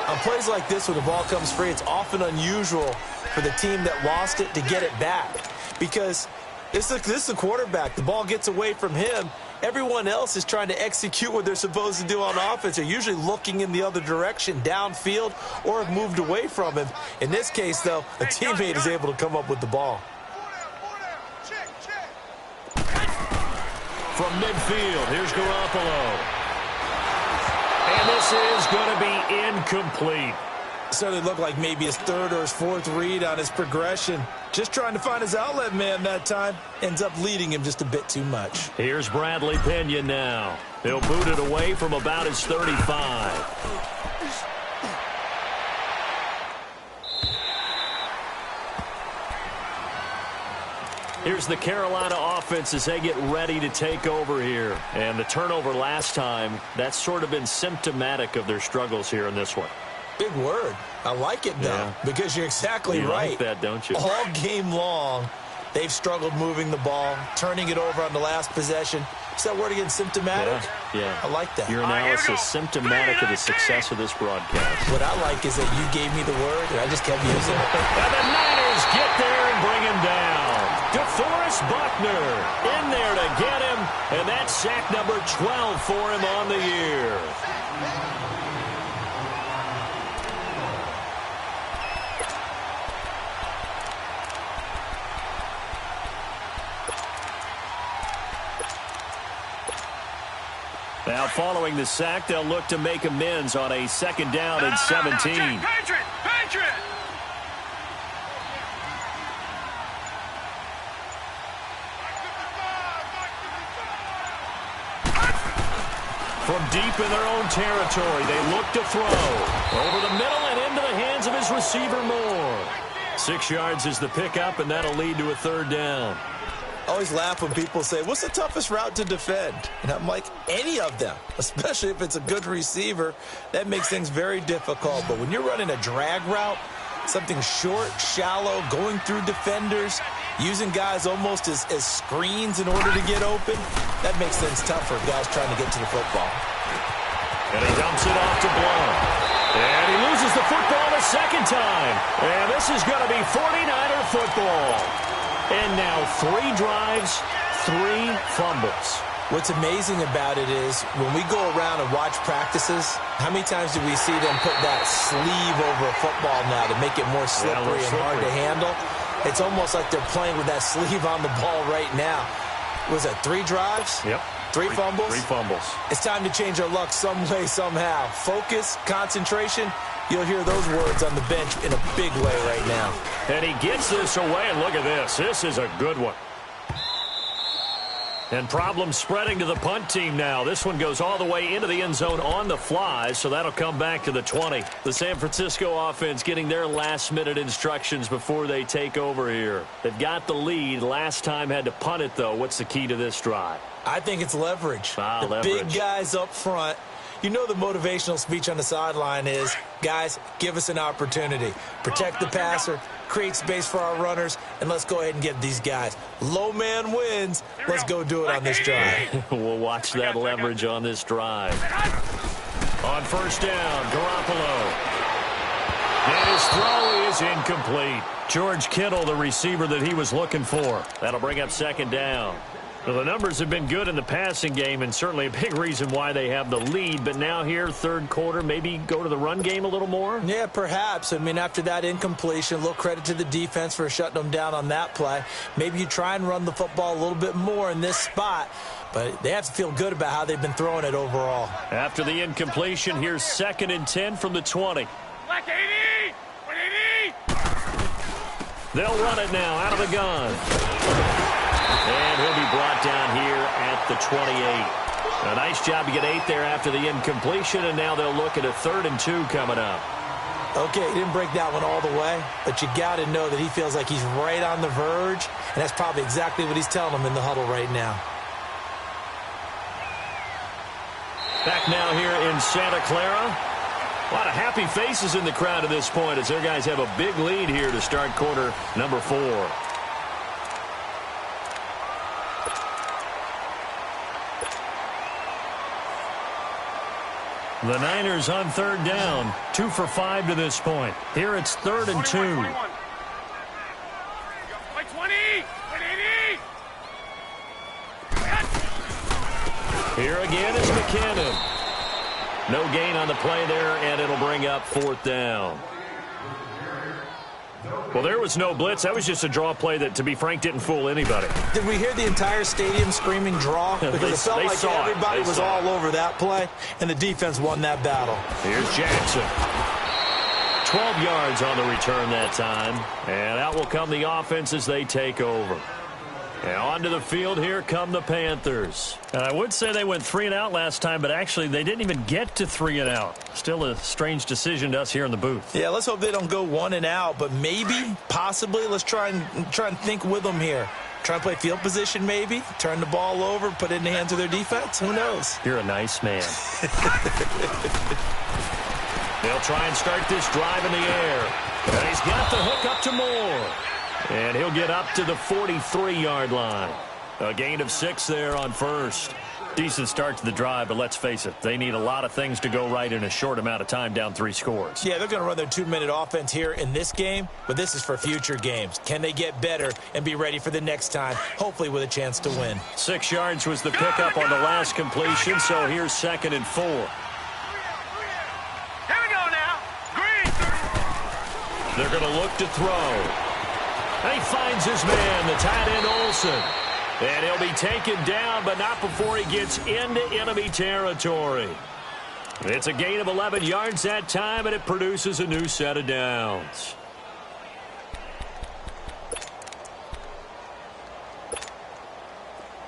Speaker 3: On plays like this, when the ball comes free, it's often unusual for the team that lost it to get it back. Because this is a quarterback. The ball gets away from him. Everyone else is trying to execute what they're supposed to do on offense. They're usually looking in the other direction, downfield, or have moved away from him. In this case, though, a teammate is able to come up with the ball.
Speaker 1: from midfield. Here's Garoppolo. And this is going to be incomplete.
Speaker 3: Certainly looked like maybe his third or his fourth read on his progression. Just trying to find his outlet man that time. Ends up leading him just a bit too much.
Speaker 1: Here's Bradley Pinion now. He'll boot it away from about his 35. Here's the Carolina offense as they get ready to take over here. And the turnover last time, that's sort of been symptomatic of their struggles here in this one.
Speaker 3: Big word. I like it, though, because you're exactly right.
Speaker 1: You like that, don't you?
Speaker 3: All game long, they've struggled moving the ball, turning it over on the last possession. Is that word again, symptomatic?
Speaker 1: Yeah.
Speaker 3: I like that.
Speaker 1: Your analysis symptomatic of the success of this broadcast.
Speaker 3: What I like is that you gave me the word, and I just kept using it.
Speaker 1: And the Niners get there and bring him down. DeForest Buckner in there to get him, and that's sack number 12 for him on the year. Now, following the sack, they'll look to make amends on a second down and 17.
Speaker 2: Patriot!
Speaker 1: From deep in their own territory, they look to throw. Over the middle and into the hands of his receiver, Moore. 6 yards is the pickup, and that'll lead to a third down.
Speaker 3: I always laugh when people say, what's the toughest route to defend? And I'm like, any of them, especially if it's a good receiver. That makes things very difficult. But when you're running a drag route, something short, shallow, going through defenders, using guys almost as screens in order to get open, that makes things tough for guys trying to get to the football.
Speaker 1: And he dumps it off to Blount. And he loses the football the second time. And this is going to be 49er football. And now 3 drives, 3 fumbles.
Speaker 3: What's amazing about it is when we go around and watch practices, how many times do we see them put that sleeve over a football now to make it more slippery and hard to handle? It's almost like they're playing with that sleeve on the ball right now. Was that 3 drives?
Speaker 1: Yep.
Speaker 3: 3 fumbles?
Speaker 1: 3 fumbles.
Speaker 3: It's time to change our luck some way, somehow. Focus, concentration. You'll hear those words on the bench in a big way right now.
Speaker 1: And he gets this away, and look at this. This is a good one. And problems spreading to the punt team now. This one goes all the way into the end zone on the fly, so that'll come back to the 20. The San Francisco offense getting their last-minute instructions before they take over here. They've got the lead. Last time had to punt it, though. What's the key to this drive?
Speaker 3: I think it's leverage.
Speaker 1: Leverage.
Speaker 3: Big guys up front. You know the motivational speech on the sideline is, guys, give us an opportunity. Protect the passer, create space for our runners, and let's go ahead and get these guys. Low man wins. Let's go do it on this drive.
Speaker 1: We'll watch that leverage on this drive. On first down, Garoppolo. And his throw is incomplete. George Kittle, the receiver that he was looking for. That'll bring up second down. Well, the numbers have been good in the passing game, and certainly a big reason why they have the lead. But now here, third quarter, maybe go to the run game a little more?
Speaker 3: Yeah, perhaps. I mean, after that incompletion, a little credit to the defense for shutting them down on that play. Maybe you try and run the football a little bit more in this spot. But they have to feel good about how they've been throwing it overall.
Speaker 1: After the incompletion, here's 2nd and 10 from the 20.
Speaker 2: Black 80! 180!
Speaker 1: They'll run it now out of the gun. And he'll be brought down here at the 28. A nice job to get 8 there after the incompletion, and now they'll look at a 3rd and 2 coming up.
Speaker 3: Okay, he didn't break that one all the way, but you got to know that he feels like he's right on the verge, and that's probably exactly what he's telling them in the huddle right now.
Speaker 1: Back now here in Santa Clara. A lot of happy faces in the crowd at this point as their guys have a big lead here to start quarter number 4. The Niners on 3rd down, 2 for 5 to this point. Here it's 3rd and 2.
Speaker 2: 21. Like 20, 180.
Speaker 1: Here again is McKinnon. No gain on the play there, and it'll bring up 4th down. Well, there was no blitz. That was just a draw play that, to be frank, didn't fool anybody.
Speaker 3: Did we hear the entire stadium screaming draw? Because it felt like everybody was all over that play, and the defense won that battle.
Speaker 1: Here's Jackson. 12 yards on the return that time. And out will come the offense as they take over. And onto the field, here come the Panthers. And I would say they went 3 and out last time, but actually they didn't even get to 3 and out. Still a strange decision to us here in the booth.
Speaker 3: Yeah, let's hope they don't go 1 and out, but maybe, possibly, let's try and think with them here. Try and play field position maybe, turn the ball over, put it in the hands of their defense. Who knows?
Speaker 1: You're a nice man. They'll try and start this drive in the air. And he's got the hook up to Moore. And he'll get up to the 43-yard line. A gain of 6 there on first. Decent start to the drive, but let's face it, they need a lot of things to go right in a short amount of time, down 3 scores.
Speaker 3: Yeah, they're going to run their 2-minute offense here in this game, but this is for future games. Can they get better and be ready for the next time, hopefully with a chance to win?
Speaker 1: 6 yards was the pickup on the last completion, so here's 2nd and 4.
Speaker 2: Here we go now. Green.
Speaker 1: They're going to look to throw. And he finds his man, the tight end Olsen. And he'll be taken down, but not before he gets into enemy territory. It's a gain of 11 yards that time, and it produces a new set of downs.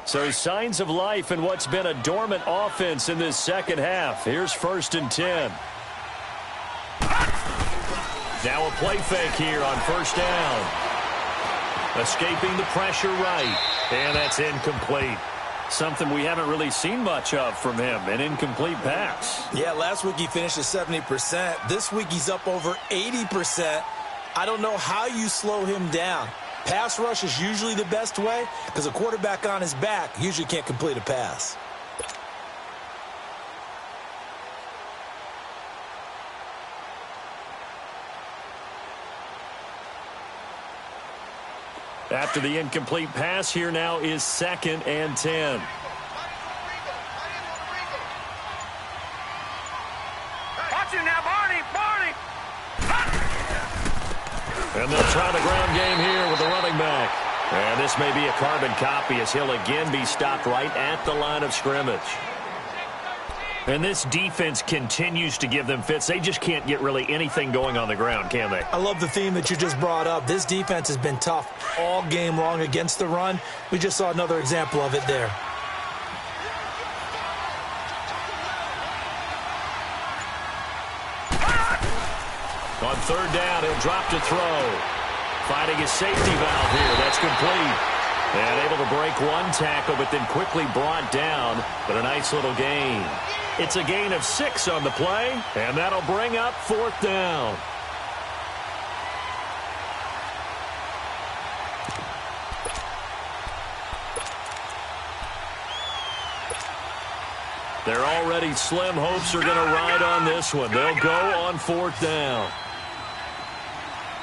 Speaker 1: So signs of life in what's been a dormant offense in this second half. Here's 1st and 10. Now a play fake here on 1st down. Escaping the pressure right. And that's incomplete. Something we haven't really seen much of from him, an incomplete pass.
Speaker 3: Yeah, last week he finished at 70%. This week he's up over 80%. I don't know how you slow him down. Pass rush is usually the best way because a quarterback on his back usually can't complete a pass.
Speaker 1: After the incomplete pass, here now is 2nd and 10.
Speaker 2: Watch him now, Barney.
Speaker 1: And they'll try the ground game here with the running back. And this may be a carbon copy as he'll again be stopped right at the line of scrimmage. And this defense continues to give them fits. They just can't get really anything going on the ground, can they?
Speaker 3: I love the theme that you just brought up. This defense has been tough all game long against the run. We just saw another example of it there.
Speaker 1: On 3rd down, he'll drop to throw. Finding his safety valve here. That's complete. And able to break one tackle, but then quickly brought down. But a nice little gain. It's a gain of 6 on the play, and that'll bring up 4th down. They're already slim. Hopes are going to ride on this one. They'll go on 4th down.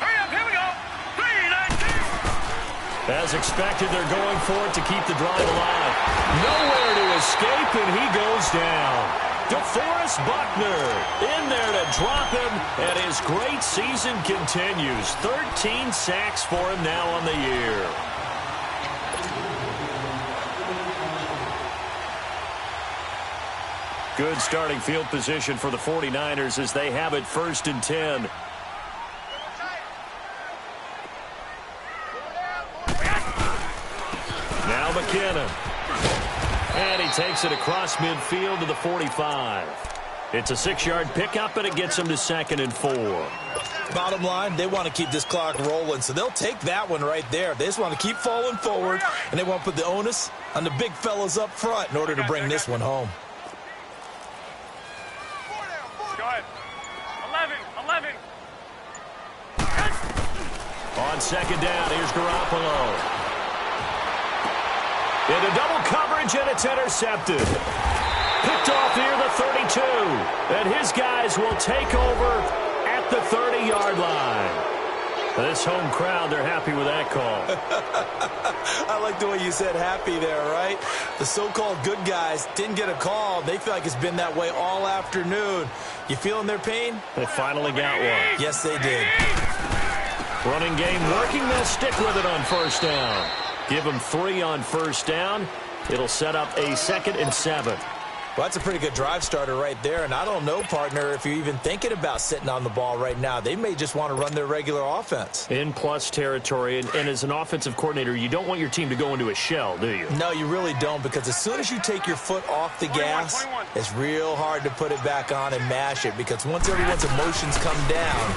Speaker 2: Hurry up, here we go. 3-19.
Speaker 1: As expected, they're going for it to keep the drive alive. Nowhere to escape, and he goes down. DeForest Buckner in there to drop him, and his great season continues. 13 sacks for him now on the year. Good starting field position for the 49ers as they have it 1st and 10. Now McKinnon. And he takes it across midfield to the 45. It's a 6-yard pickup, and it gets him to 2nd and 4.
Speaker 3: Bottom line, they want to keep this clock rolling, so they'll take that one right there. They just want to keep falling forward, and they want to put the onus on the big fellas up front in order to bring this one home.
Speaker 2: Go ahead. 11.
Speaker 1: On 2nd down, here's Garoppolo. Into double coverage, and it's intercepted. Picked off near the 32. And his guys will take over at the 30-yard line. This home crowd, they're happy with that call.
Speaker 3: I like the way you said happy there, right? The so-called good guys didn't get a call. They feel like it's been that way all afternoon. You feeling their pain?
Speaker 1: They finally got one.
Speaker 3: Yes, they did.
Speaker 1: Running game working. They'll stick with it on first down. Give them 3 on first down. It'll set up a 2nd and 7.
Speaker 3: Well, that's a pretty good drive starter right there. And I don't know, partner, if you're even thinking about sitting on the ball right now. They may just want to run their regular offense.
Speaker 1: In plus territory. And as an offensive coordinator, you don't want your team to go into a shell, do you?
Speaker 3: No, you really don't, because as soon as you take your foot off the gas, it's real hard to put it back on and mash it, because once everyone's emotions come down,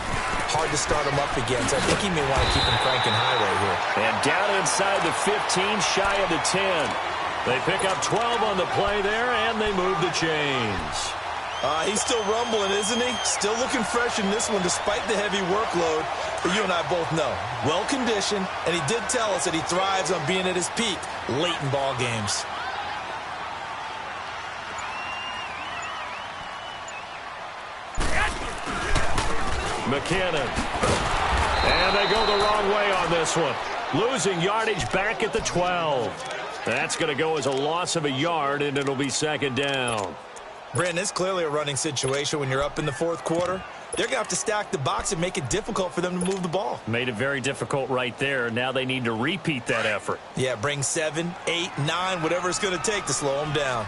Speaker 3: hard to start them up again. So I think he may want to keep them cranking high right here.
Speaker 1: And down inside the 15, shy of the 10. They pick up 12 on the play there, and they move the chains.
Speaker 3: He's still rumbling, isn't he? Still looking fresh in this one despite the heavy workload. But you and I both know, well-conditioned, and he did tell us that he thrives on being at his peak late in ball games.
Speaker 1: McKinnon. And they go the wrong way on this one. Losing yardage back at the 12. That's going to go as a loss of a yard, and it'll be 2nd down.
Speaker 3: Brandon, it's clearly a running situation when you're up in the 4th quarter. They're going to have to stack the box and make it difficult for them to move the ball.
Speaker 1: Made it very difficult right there. Now they need to repeat that effort.
Speaker 3: Yeah, bring 7, 8, 9, whatever it's going to take to slow them down.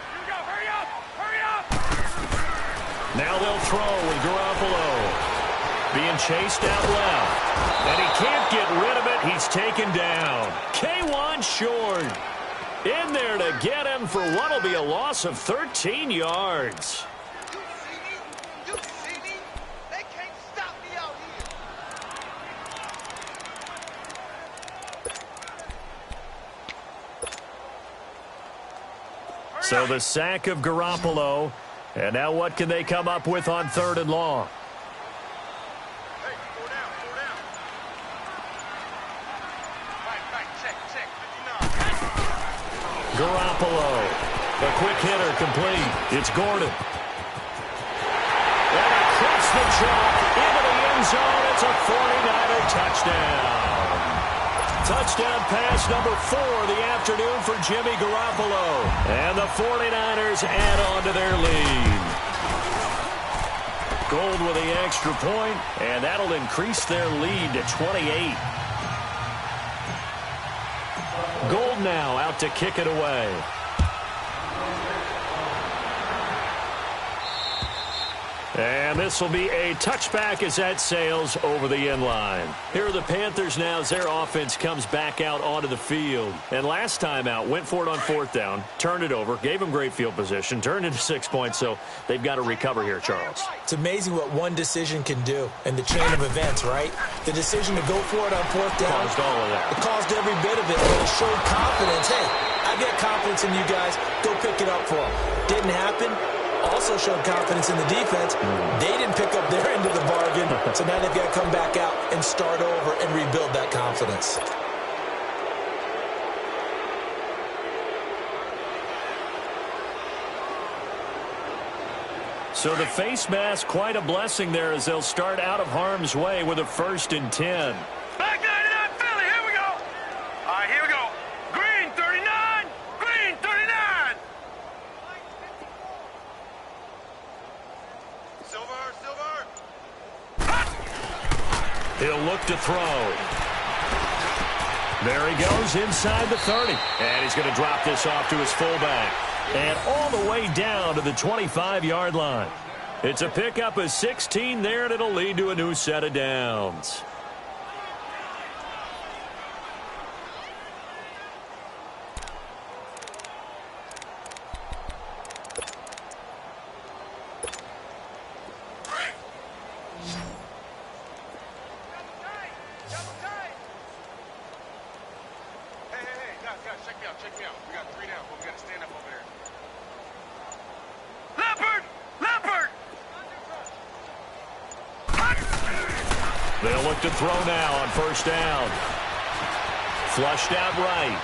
Speaker 2: Here we go. Hurry up. Hurry up.
Speaker 1: Now they'll throw with Garoppolo. Being chased out left. And he can't get rid of it. He's taken down. K1 short. In there to get him for what will be a loss of 13 yards.
Speaker 2: You see me? You see me? They can't stop me out here.
Speaker 1: So the sack of Garoppolo. And now what can they come up with on 3rd and long?
Speaker 2: Hey, 4 down, 4 down. Right, check, 59.
Speaker 1: Garoppolo. A quick hitter complete. It's Gordon. And across the chalk into the end zone. It's a 49er touchdown. Touchdown pass number 4 of the afternoon for Jimmy Garoppolo. And the 49ers add on to their lead. Gold with the extra point, and that'll increase their lead to 28. Gold now out to kick it away. And this will be a touchback as that sails over the end line. Here are the Panthers now as their offense comes back out onto the field. And last time out, went for it on 4th down, turned it over, gave them great field position, turned into 6 points, so they've got to recover here, Charles.
Speaker 3: It's amazing what one decision can do in the chain of events, right? The decision to go for it on 4th down.
Speaker 1: Caused all of that.
Speaker 3: It caused every bit of it, but it showed confidence. Hey, I got confidence in you guys. Go pick it up for them. Didn't happen. Also showed confidence in the defense. They didn't pick up their end of the bargain, so now they've got to come back out and start over and rebuild that confidence.
Speaker 1: So the face mask, quite a blessing there as they'll start out of harm's way with a 1st and 10.
Speaker 2: Back 99, Philly. Here we go. All right, here we go. Green 39. Green 39. Silver.
Speaker 1: He'll look to throw. There he goes inside the 30. And he's going to drop this off to his fullback. And all the way down to the 25-yard line. It's a pickup of 16 there, and it'll lead to a new set of downs.
Speaker 2: Check me out. We got 3 down, but we got to stand up over there. Leopard!
Speaker 1: They'll look to throw now on 1st down. Flushed out right.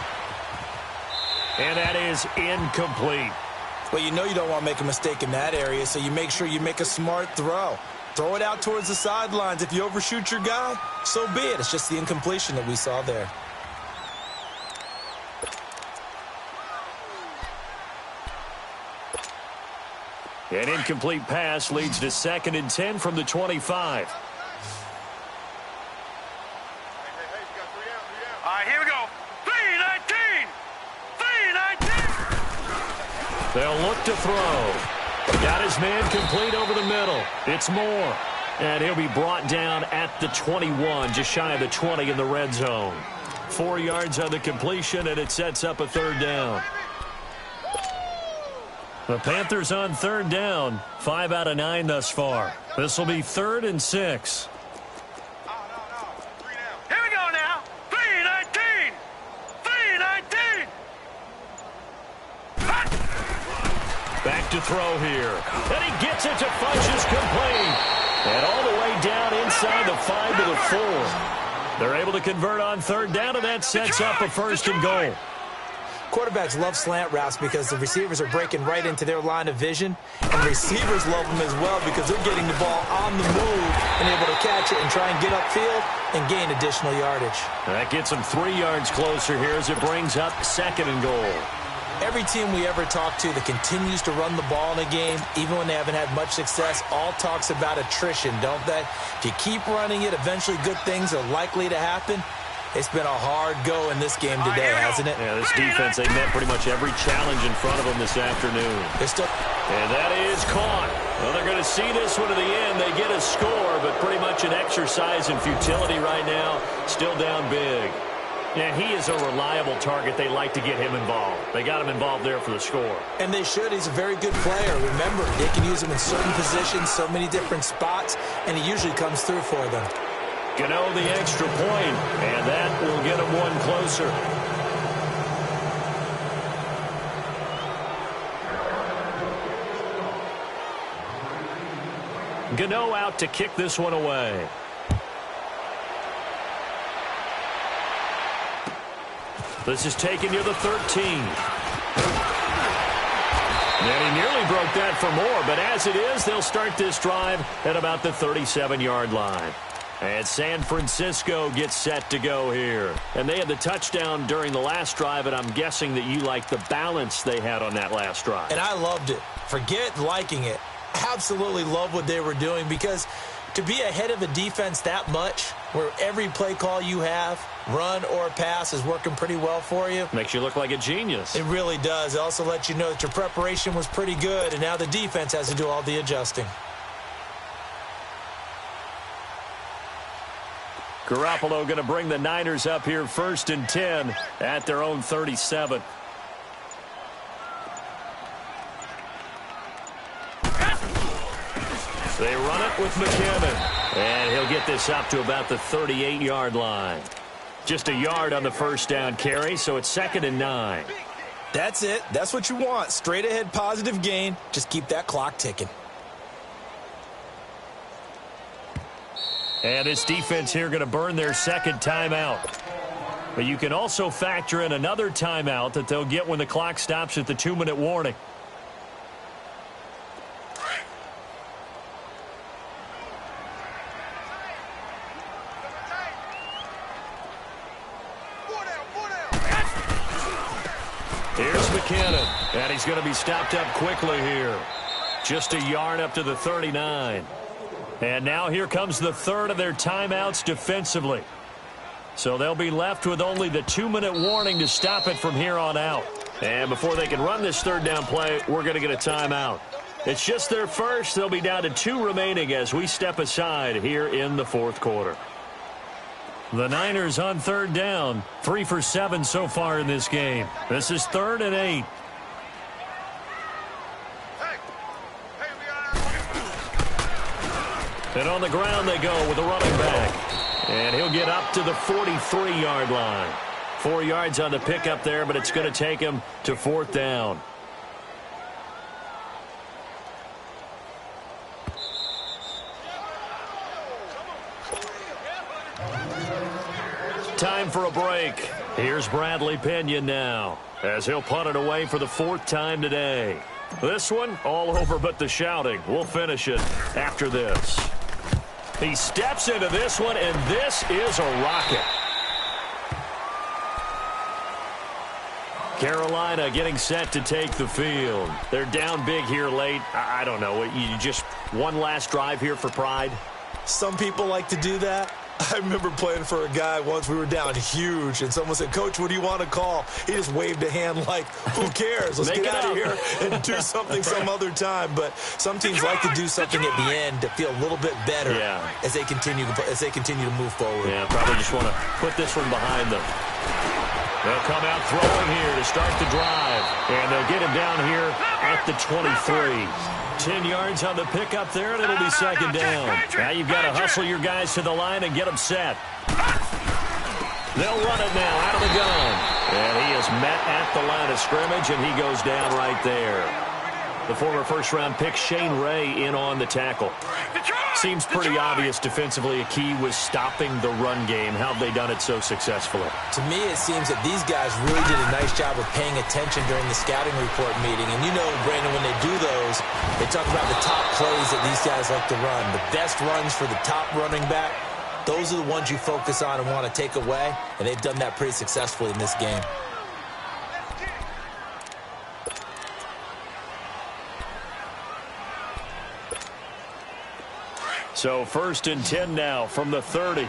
Speaker 1: And that is incomplete.
Speaker 3: Well, you know you don't want to make a mistake in that area, so you make sure you make a smart throw. Throw it out towards the sidelines. If you overshoot your guy, so be it. It's just the incompletion that we saw there.
Speaker 1: An incomplete pass leads to 2nd and 10 from the 25.
Speaker 2: right, here we go. 3-19. 3-19.
Speaker 1: They'll look to throw. Got his man complete over the middle. It's Moore. And he'll be brought down at the 21, just shy of the 20 in the red zone. 4 yards on the completion, and it sets up a third down. The Panthers on third down, 5 out of 9 thus far. This will be 3rd and 6.
Speaker 2: Here we go now. 3-19. 3-19.
Speaker 1: Back to throw here. And he gets it to Funchess complete. And all the way down inside the 5 to the 4. They're able to convert on third down, and that sets up a 1st and goal.
Speaker 3: Quarterbacks love slant routes because the receivers are breaking right into their line of vision, and receivers love them as well because they're getting the ball on the move and able to catch it and try and get upfield and gain additional yardage.
Speaker 1: That gets them 3 yards closer here as it brings up 2nd and goal.
Speaker 3: Every team we ever talk to that continues to run the ball in a game, even when they haven't had much success, all talks about attrition, don't they? If you keep running it, eventually good things are likely to happen. It's been a hard go in this game today, hasn't it?
Speaker 1: Yeah, this defense, they met pretty much every challenge in front of them this afternoon. And that is caught. Well, they're going to see this one to the end. They get a score, but pretty much an exercise in futility right now. Still down big. Yeah, he is a reliable target. They like to get him involved. They got him involved there for the score.
Speaker 3: And they should. He's a very good player. Remember, they can use him in certain positions, so many different spots, and he usually comes through for them.
Speaker 1: Gano the extra point, and that will get him one closer. Gano out to kick this one away. This is taken near the 13. And he nearly broke that for more, but as it is, they'll start this drive at about the 37-yard line. And San Francisco gets set to go here. And they had the touchdown during the last drive, and I'm guessing that you like the balance they had on that last drive.
Speaker 3: And I loved it. Forget liking it. Absolutely love what they were doing, because to be ahead of a defense that much, where every play call you have, run or pass, is working pretty well for you.
Speaker 1: Makes you look like a genius.
Speaker 3: It really does. It also lets you know that your preparation was pretty good, and now the defense has to do all the adjusting.
Speaker 1: Garoppolo going to bring the Niners up here 1st and 10 at their own 37. They run it with McKinnon. And he'll get this up to about the 38-yard line. Just a yard on the first down carry, so it's 2nd and 9.
Speaker 3: That's it. That's what you want. Straight ahead positive gain. Just keep that clock ticking.
Speaker 1: And this defense here going to burn their 2nd timeout. But you can also factor in another timeout that they'll get when the clock stops at the 2-minute warning. Here's McKinnon, and he's going to be stopped up quickly here. Just a yard up to the 39. And now here comes the 3rd of their timeouts defensively. So they'll be left with only the 2-minute warning to stop it from here on out. And before they can run this 3rd down play, we're going to get a timeout. It's just their first. They'll be down to 2 remaining as we step aside here in the 4th quarter. The Niners on 3rd down, 3 for 7 so far in this game. This is 3rd and 8. And on the ground they go with a running back. And he'll get up to the 43-yard line. 4 yards on the pickup there, but it's going to take him to 4th down. Time for a break. Here's Bradley Pinion now, as he'll punt it away for the 4th time today. This one, all over but the shouting. We'll finish it after this. He steps into this one, and this is a rocket. Carolina getting set to take the field. They're down big here late. I don't know. You just one last drive here for pride?
Speaker 3: Some people like to do that. I remember playing for a guy once. We were down huge, and someone said, "Coach, what do you want to call?" He just waved a hand like, who cares? Let's get out of here and do something some other time. But some teams like to do something at the end to feel a little bit better as they continue to move forward.
Speaker 1: Yeah, probably just want to put this one behind them. They'll come out throwing here to start the drive, and they'll get him down here at the 23. 10 yards on the pickup there, and it'll be second down. Now you've got to hustle your guys to the line and get them set. They'll run it now out of the gun. And he is met at the line of scrimmage, and he goes down right there. The former first-round pick, Shane Ray, in on the tackle. Seems pretty obvious defensively a key was stopping the run game. How have they done it so successfully?
Speaker 3: To me, it seems that these guys really did a nice job of paying attention during the scouting report meeting. And you know, Brandon, when they do those, they talk about the top plays that these guys like to run. The best runs for the top running back, those are the ones you focus on and want to take away. And they've done that pretty successfully in this game.
Speaker 1: So 1st and 10 now from the 30.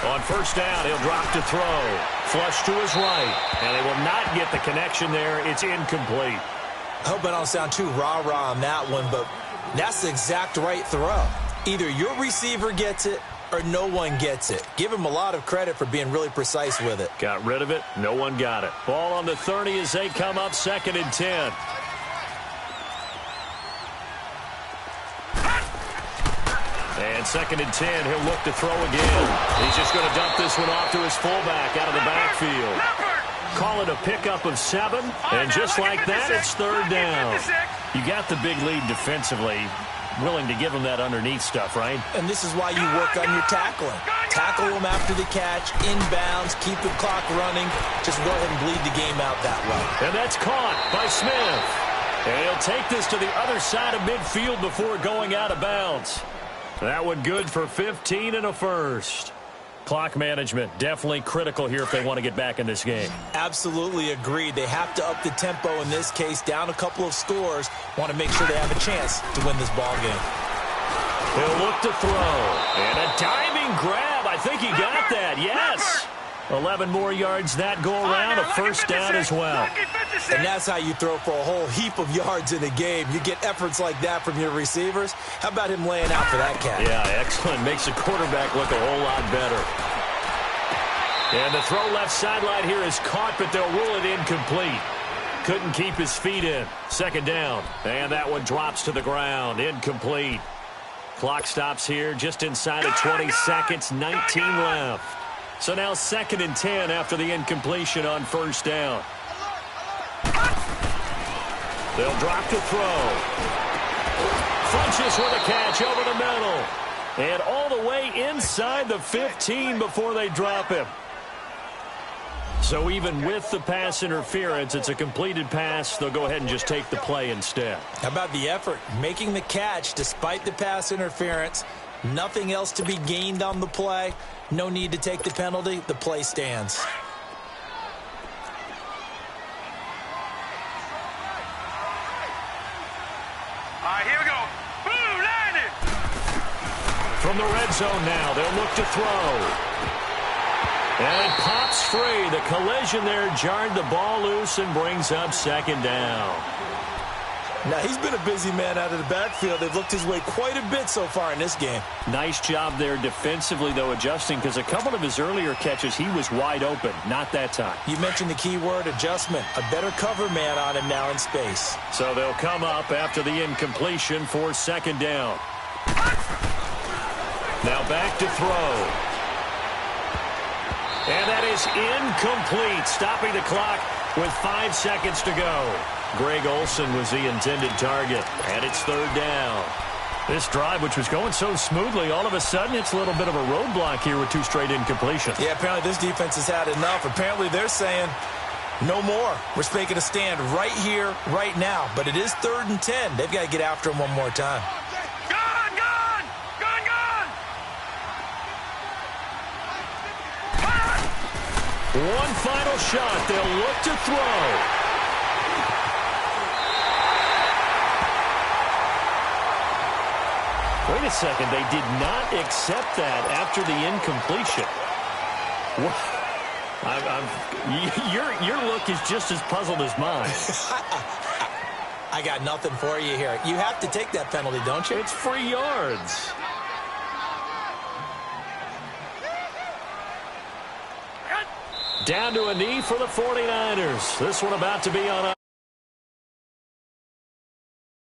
Speaker 1: On first down, he'll drop to throw. Flush to his right. And they will not get the connection there. It's incomplete.
Speaker 3: I hope I don't sound too rah-rah on that one, but that's the exact right throw. Either your receiver gets it or no one gets it. Give him a lot of credit for being really precise with it.
Speaker 1: Got rid of it. No one got it. Ball on the 30 as they come up 2nd and 10. And 2nd and 10, he'll look to throw again. He's just going to dump this one off to his fullback out of the backfield. Call it a pickup of 7, and just like that, it's 3rd down. You got the big lead defensively. Willing to give them that underneath stuff, right?
Speaker 3: And this is why you work on your tackling. Tackle them after the catch, inbounds, keep the clock running. Just go ahead and bleed the game out that way.
Speaker 1: And that's caught by Smith. And he'll take this to the other side of midfield before going out of bounds. That one good for 15 and a first. Clock management definitely critical here if they want to get back in this game.
Speaker 3: Absolutely agreed. They have to up the tempo in this case, down a couple of scores. Want to make sure they have a chance to win this ball game.
Speaker 1: He'll look to throw. And a diving grab. I think he got that. Yes. 11 more yards that go around. A first down as well.
Speaker 3: And that's how you throw for a whole heap of yards in a game. You get efforts like that from your receivers. How about him laying out for that catch?
Speaker 1: Yeah, excellent. Makes the quarterback look a whole lot better. And the throw left sideline here is caught, but they'll rule it incomplete. Couldn't keep his feet in. 2nd down. And that one drops to the ground. Incomplete. Clock stops here just inside of 20 seconds. 19 left. So now 2nd and 10 after the incompletion on first down. They'll drop to throw. Funches with a catch over the middle. And all the way inside the 15 before they drop him. So even with the pass interference, it's a completed pass. They'll go ahead and just take the play instead.
Speaker 3: How about the effort? Making the catch despite the pass interference. Nothing else to be gained on the play. No need to take the penalty. The play stands.
Speaker 2: All right, here we go. Boom, landed.
Speaker 1: From the red zone now, they'll look to throw. And it pops free. The collision there jarred the ball loose and brings up 2nd down.
Speaker 3: Now, he's been a busy man out of the backfield. They've looked his way quite a bit so far in this game.
Speaker 1: Nice job there defensively, though, adjusting, because a couple of his earlier catches, he was wide open. Not that time.
Speaker 3: You mentioned the key word, adjustment. A better cover man on him now in space.
Speaker 1: So they'll come up after the incompletion for 2nd down. Now back to throw. And that is incomplete, stopping the clock with 5 seconds to go. Greg Olsen was the intended target, and it's 3rd down. This drive, which was going so smoothly, all of a sudden it's a little bit of a roadblock here with 2 straight incompletions.
Speaker 3: Yeah, apparently this defense has had enough. Apparently they're saying no more. We're making a stand right here, right now. But it is 3rd and 10. They've got to get after him one more time.
Speaker 2: Gone, gone, gone, gone.
Speaker 1: One final shot. They'll look to throw. a second. They did not accept that after the incompletion. Your look is just as puzzled as mine.
Speaker 3: I got nothing for you here. You have to take that penalty, don't you?
Speaker 1: It's free yards. Down to a knee for the 49ers. This one about to be on a